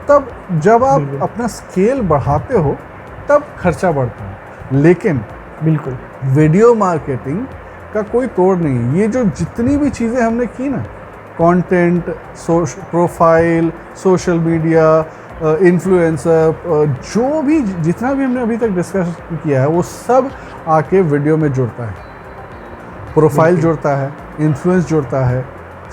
तब जब आप अपना स्केल बढ़ाते हो तब खर्चा बढ़ता है। लेकिन बिल्कुल वीडियो मार्केटिंग का कोई तोड़ नहीं। ये जो जितनी भी चीज़ें हमने की ना, content, profile, social media, influencer, जो भी जितना भी हमने अभी तक डिस्कस किया है, वो सब आके वीडियो में जुड़ता है। प्रोफाइल जुड़ता है, इन्फ्लुएंस जुड़ता है,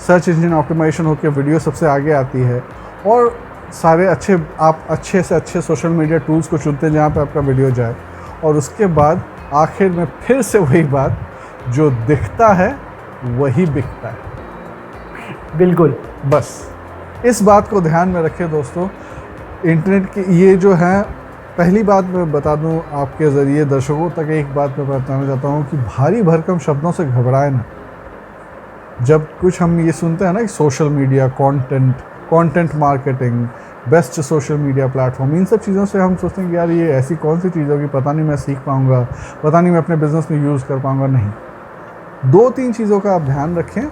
सर्च इंजन ऑप्टिमाइजेशन होकर वीडियो सबसे आगे आती है, और सारे अच्छे से अच्छे सोशल मीडिया टूल्स को चुनते हैं जहाँ पे आपका वीडियो जाए। और उसके बाद आखिर में फिर से वही बात, जो दिखता है वही बिकता है। बिल्कुल, बस इस बात को ध्यान में रखें दोस्तों। इंटरनेट की ये जो है, पहली बात मैं बता दूं आपके ज़रिए दर्शकों तक, एक बात मैं बताना चाहता हूं कि भारी भरकम शब्दों से घबराए ना। जब कुछ हम ये सुनते हैं ना कि social media, content marketing, best social media platform, इन सब चीज़ों से हम सोचते हैं कि यार ये ऐसी कौन सी चीज़ होगी, पता नहीं मैं सीख पाऊँगा, पता नहीं मैं अपने बिज़नेस में यूज़ कर पाऊँगा। नहीं, 2-3 चीज़ों का आप ध्यान रखें।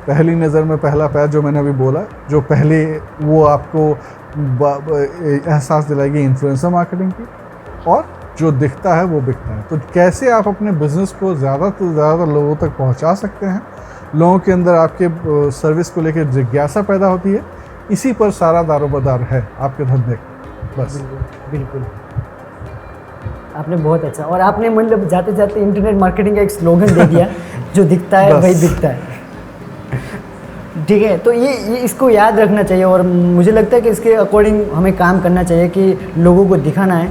पहली नज़र में पहला पैर जो मैंने अभी बोला, जो पहले वो आपको एहसास दिलाएगी इन्फ्लुएंसर मार्केटिंग की, और जो दिखता है वो बिकता है। तो कैसे आप अपने बिज़नेस को ज़्यादा से ज़्यादा लोगों तक पहुंचा सकते हैं, लोगों के अंदर आपके सर्विस को लेकर जिज्ञासा पैदा होती है, इसी पर सारा दारोमदार है आपके धंधे का। बस बिल्कुल, आपने बहुत अच्छा, और आपने मतलब जाते जाते इंटरनेट मार्केटिंग का एक स्लोगन दे दिया, जो दिखता है वही बिकता है। ठीक है, तो ये इसको याद रखना चाहिए, और मुझे लगता है कि इसके अकॉर्डिंग हमें काम करना चाहिए कि लोगों को दिखाना है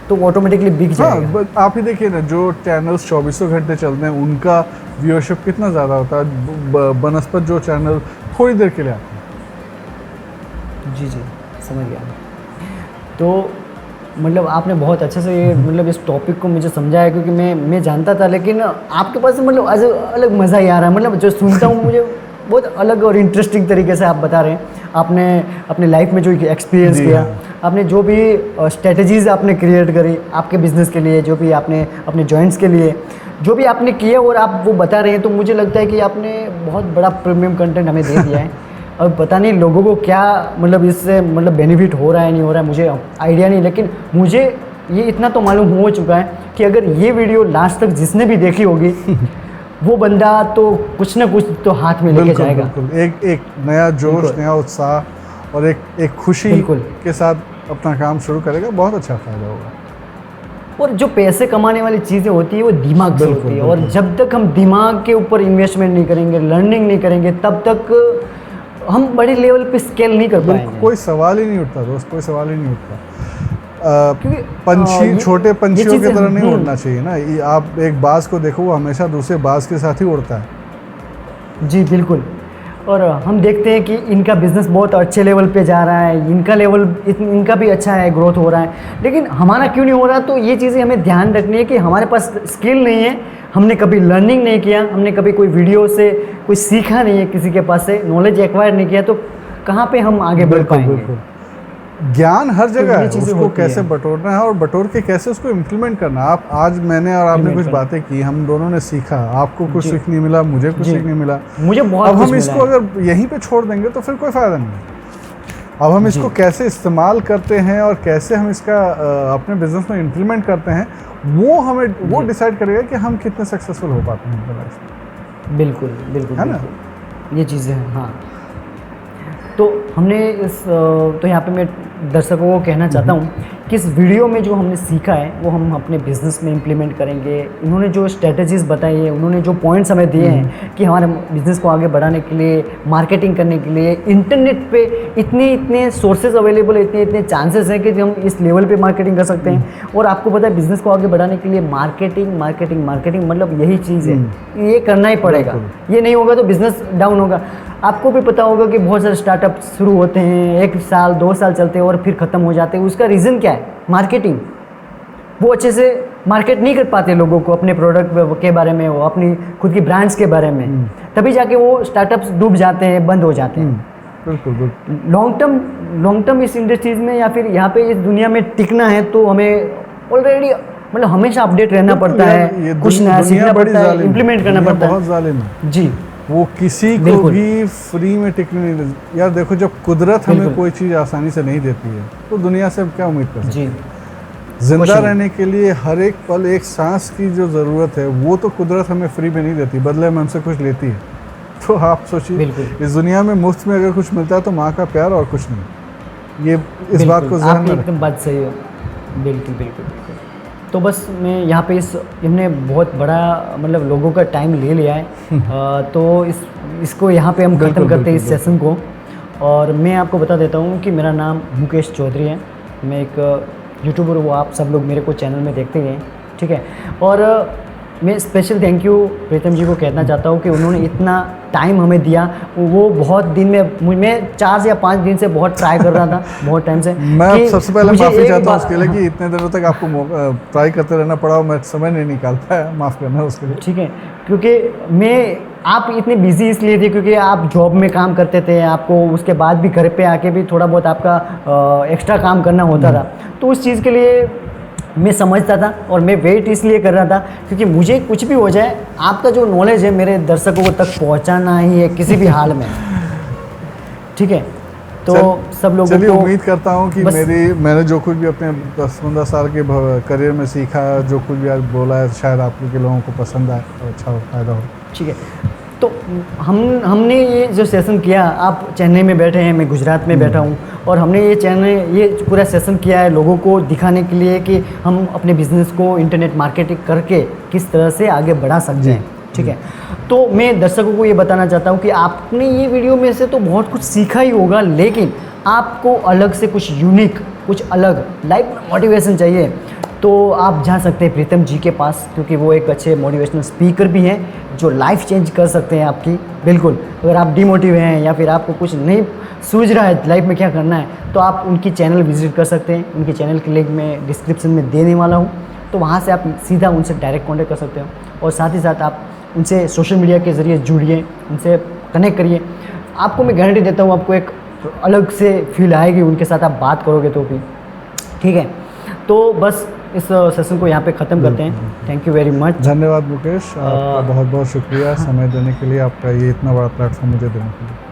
तो ऑटोमेटिकली बिक जाएगा। हाँ, आप ही देखिए ना, जो चैनल्स 24 घंटे चलते हैं उनका व्यूअरशिप कितना ज़्यादा होता है, बनस्पत जो चैनल थोड़ी देर के लिए आते हैं। जी, समझ गया। तो मतलब आपने बहुत अच्छे से ये मतलब इस टॉपिक को मुझे समझाया, क्योंकि मैं जानता था, लेकिन आपके पास मतलब अलग मज़ा ही आ रहा है। मतलब जो सुनता हूँ मुझे बहुत अलग और इंटरेस्टिंग तरीके से आप बता रहे हैं। आपने अपने लाइफ में जो एक्सपीरियंस किया, आपने जो भी स्ट्रेटजीज़ आपने क्रिएट करी आपके बिज़नेस के लिए, जो भी आपने अपने जॉइंट्स के लिए जो भी आपने किया, और आप वो बता रहे हैं, तो मुझे लगता है कि आपने बहुत बड़ा प्रीमियम कंटेंट हमें दे दिया है। अब पता नहीं लोगों को क्या मतलब इससे मतलब बेनिफिट हो रहा है नहीं हो रहा है, मुझे आइडिया नहीं, लेकिन मुझे ये इतना तो मालूम हो चुका है कि अगर ये वीडियो लास्ट तक जिसने भी देखी होगी वो बंदा तो कुछ ना कुछ तो हाथ में लेके जाएगा। बिल्कुल, एक नया जोश, नया उत्साह और एक खुशी के साथ अपना काम शुरू करेगा, बहुत अच्छा फ़ायदा होगा। और जो पैसे कमाने वाली चीज़ें होती है वो दिमाग से होती है, और जब तक हम दिमाग के ऊपर इन्वेस्टमेंट नहीं करेंगे, लर्निंग नहीं करेंगे, तब तक हम बड़े लेवल पे स्केल नहीं कर पाएंगे। कोई सवाल ही नहीं उठता दोस्त, कोई सवाल ही नहीं उठता। क्योंकि पंछी छोटे पंछियों की तरह नहीं उड़ना चाहिए ना। आप एक बाज को देखो, वो हमेशा दूसरे बाज के साथ ही उड़ता है। जी बिल्कुल, और हम देखते हैं कि इनका बिज़नेस बहुत अच्छे लेवल पे जा रहा है, इनका भी अच्छा है, ग्रोथ हो रहा है, लेकिन हमारा क्यों नहीं हो रहा? तो ये चीज़ें हमें ध्यान रखनी है कि हमारे पास स्किल नहीं है, हमने कभी लर्निंग नहीं किया, हमने कभी कोई वीडियो से कोई सीखा नहीं है, किसी के पास से नॉलेज एक्वायर नहीं किया, तो कहाँ पे हम आगे बढ़ पाएंगे? ज्ञान हर जगह है, उसको कैसे बटोरना है और बटोर के कैसे उसको इम्प्लीमेंट करना। आप आज मैंने और आपने कुछ बातें की, हम दोनों ने सीखा, आपको कुछ सीखने मिला, मुझे कुछ सीखने मिला, मुझे बहुत। अब हम इसको अगर यहीं पे छोड़ देंगे तो फिर कोई फ़ायदा नहीं। अब हम इसको कैसे इस्तेमाल करते हैं और कैसे हम इसका अपने बिजनेस में इम्प्लीमेंट करते हैं, वो डिसाइड करेगा कि हम कितने सक्सेसफुल हो पाते हैं अपने लाइफ में। बिल्कुल बिल्कुल, है ना, ये चीज़ें हैं। हाँ, तो हमने तो यहाँ पे मैं दर्शकों को कहना चाहता हूँ कि इस वीडियो में जो हमने सीखा है वो हम अपने बिज़नेस में इम्प्लीमेंट करेंगे। इन्होंने जो स्ट्रेटजीज़ बताई है, उन्होंने जो पॉइंट्स हमें दिए हैं कि हमारे बिज़नेस को आगे बढ़ाने के लिए, मार्केटिंग करने के लिए इंटरनेट पे इतने सोर्सेज अवेलेबल है, इतने चांसेस हैं कि हम इस लेवल पे मार्केटिंग कर सकते हैं। और आपको पता है बिज़नेस को आगे बढ़ाने के लिए मार्केटिंग मतलब यही चीज़ है, ये करना ही पड़ेगा। ये नहीं होगा तो बिज़नेस डाउन होगा। आपको भी पता होगा कि बहुत सारे स्टार्टअप शुरू होते हैं, 1 साल 2 साल चलते हैं और फिर ख़त्म हो जाते हैं। उसका रीज़न क्या है? मार्केटिंग। वो अच्छे से मार्केट नहीं कर पाते लोगों को अपने प्रोडक्ट के बारे में, वो अपनी खुद की ब्रांड्स के बारे में, तभी जाके वो स्टार्टअप्स डूब जाते हैं, बंद हो जाते हैं। बिल्कुल। लॉन्ग टर्म इस इंडस्ट्रीज़ में या फिर यहाँ पे इस दुनिया में टिकना है तो हमें ऑलरेडी मतलब हमेशा अपडेट रहना पड़ता है, कुछ नया सीखना पड़ता है, इम्प्लीमेंट करना पड़ता है। बहुत जालिम है जी, वो किसी को भी फ्री में टिकने नहीं देती यार। देखो, जब कुदरत हमें कोई चीज़ आसानी से नहीं देती है तो दुनिया से क्या उम्मीद कर सकते हैं? जिंदा रहने के लिए हर एक पल, एक सांस की जो ज़रूरत है वो तो कुदरत हमें फ्री में नहीं देती, बदले में हमसे कुछ लेती है। तो आप सोचिए, इस दुनिया में मुफ्त में अगर कुछ मिलता है तो माँ का प्यार और कुछ नहीं। ये इस बात को ध्यान में रखें। एकदम बात सही है। बिल्कुल। तो बस मैं यहाँ पे हमने बहुत बड़ा मतलब लोगों का टाइम ले लिया है, तो इसको यहाँ पे हम ख़त्म करते हैं इस सेशन को। और मैं आपको बता देता हूँ कि मेरा नाम मुकेश चौधरी है, मैं एक यूट्यूबर हूँ। आप सब लोग मेरे को चैनल में देखते हैं, ठीक है। और मैं स्पेशल थैंक यू प्रीतम जी को कहना चाहता हूँ कि उन्होंने इतना टाइम हमें दिया। वो बहुत दिन में, मैं 4 या 5 दिन से बहुत ट्राई कर रहा था, बहुत टाइम से। मैं सबसे पहले माफ़ी चाहता हूँ उसके लिए कि इतने दिनों तक आपको ट्राई करते रहना पड़ा, मैं समय नहीं निकाल पाया, माफ़ करना उसके लिए। ठीक है, क्योंकि आप इतने बिजी इसलिए थे क्योंकि आप जॉब में काम करते थे, आपको उसके बाद भी घर पे आके भी थोड़ा बहुत आपका एक्स्ट्रा काम करना होता था। तो उस चीज़ के लिए मैं समझता था और मैं वेट इसलिए कर रहा था क्योंकि मुझे कुछ भी हो जाए, आपका जो नॉलेज है मेरे दर्शकों को तक पहुंचाना ही है किसी भी हाल में। ठीक है, तो सब लोगों को उम्मीद करता हूं कि मैंने जो कुछ भी अपने 10-15 साल के करियर में सीखा, जो कुछ भी आज बोला है, शायद आप लोगों को पसंद आए और अच्छा हो, फायदा हो। ठीक है, तो हमने ये जो सेशन किया, आप चेन्नई में बैठे हैं, मैं गुजरात में बैठा हूँ, और हमने ये पूरा सेशन किया है लोगों को दिखाने के लिए कि हम अपने बिजनेस को इंटरनेट मार्केटिंग करके किस तरह से आगे बढ़ा सकते हैं। ठीक है, तो मैं दर्शकों को ये बताना चाहता हूँ कि आपने ये वीडियो में से तो बहुत कुछ सीखा ही होगा, लेकिन आपको अलग से कुछ यूनिक, कुछ अलग लाइफ मोटिवेशन चाहिए तो आप जा सकते हैं प्रीतम जी के पास, क्योंकि वो एक अच्छे मोटिवेशनल स्पीकर भी हैं जो लाइफ चेंज कर सकते हैं आपकी। बिल्कुल, अगर आप डिमोटिव हैं या फिर आपको कुछ नहीं सूझ रहा है लाइफ में क्या करना है, तो आप उनकी चैनल विजिट कर सकते हैं। उनकी चैनल की लिंक मैं डिस्क्रिप्शन में देने वाला हूँ, तो वहाँ से आप सीधा उनसे डायरेक्ट कॉन्टेक्ट कर सकते हो, और साथ ही साथ आप उनसे सोशल मीडिया के ज़रिए जुड़िए, उनसे कनेक्ट करिए। आपको मैं गारंटी देता हूँ आपको एक अलग से फील आएगी उनके साथ आप बात करोगे तो भी। ठीक है, तो बस इस सेशन को यहाँ पे ख़त्म करते हैं। Thank you very much. धन्यवाद मुकेश, आपका बहुत बहुत शुक्रिया समय देने के लिए, आपका ये इतना बड़ा प्लेटफॉर्म मुझे देने के लिए।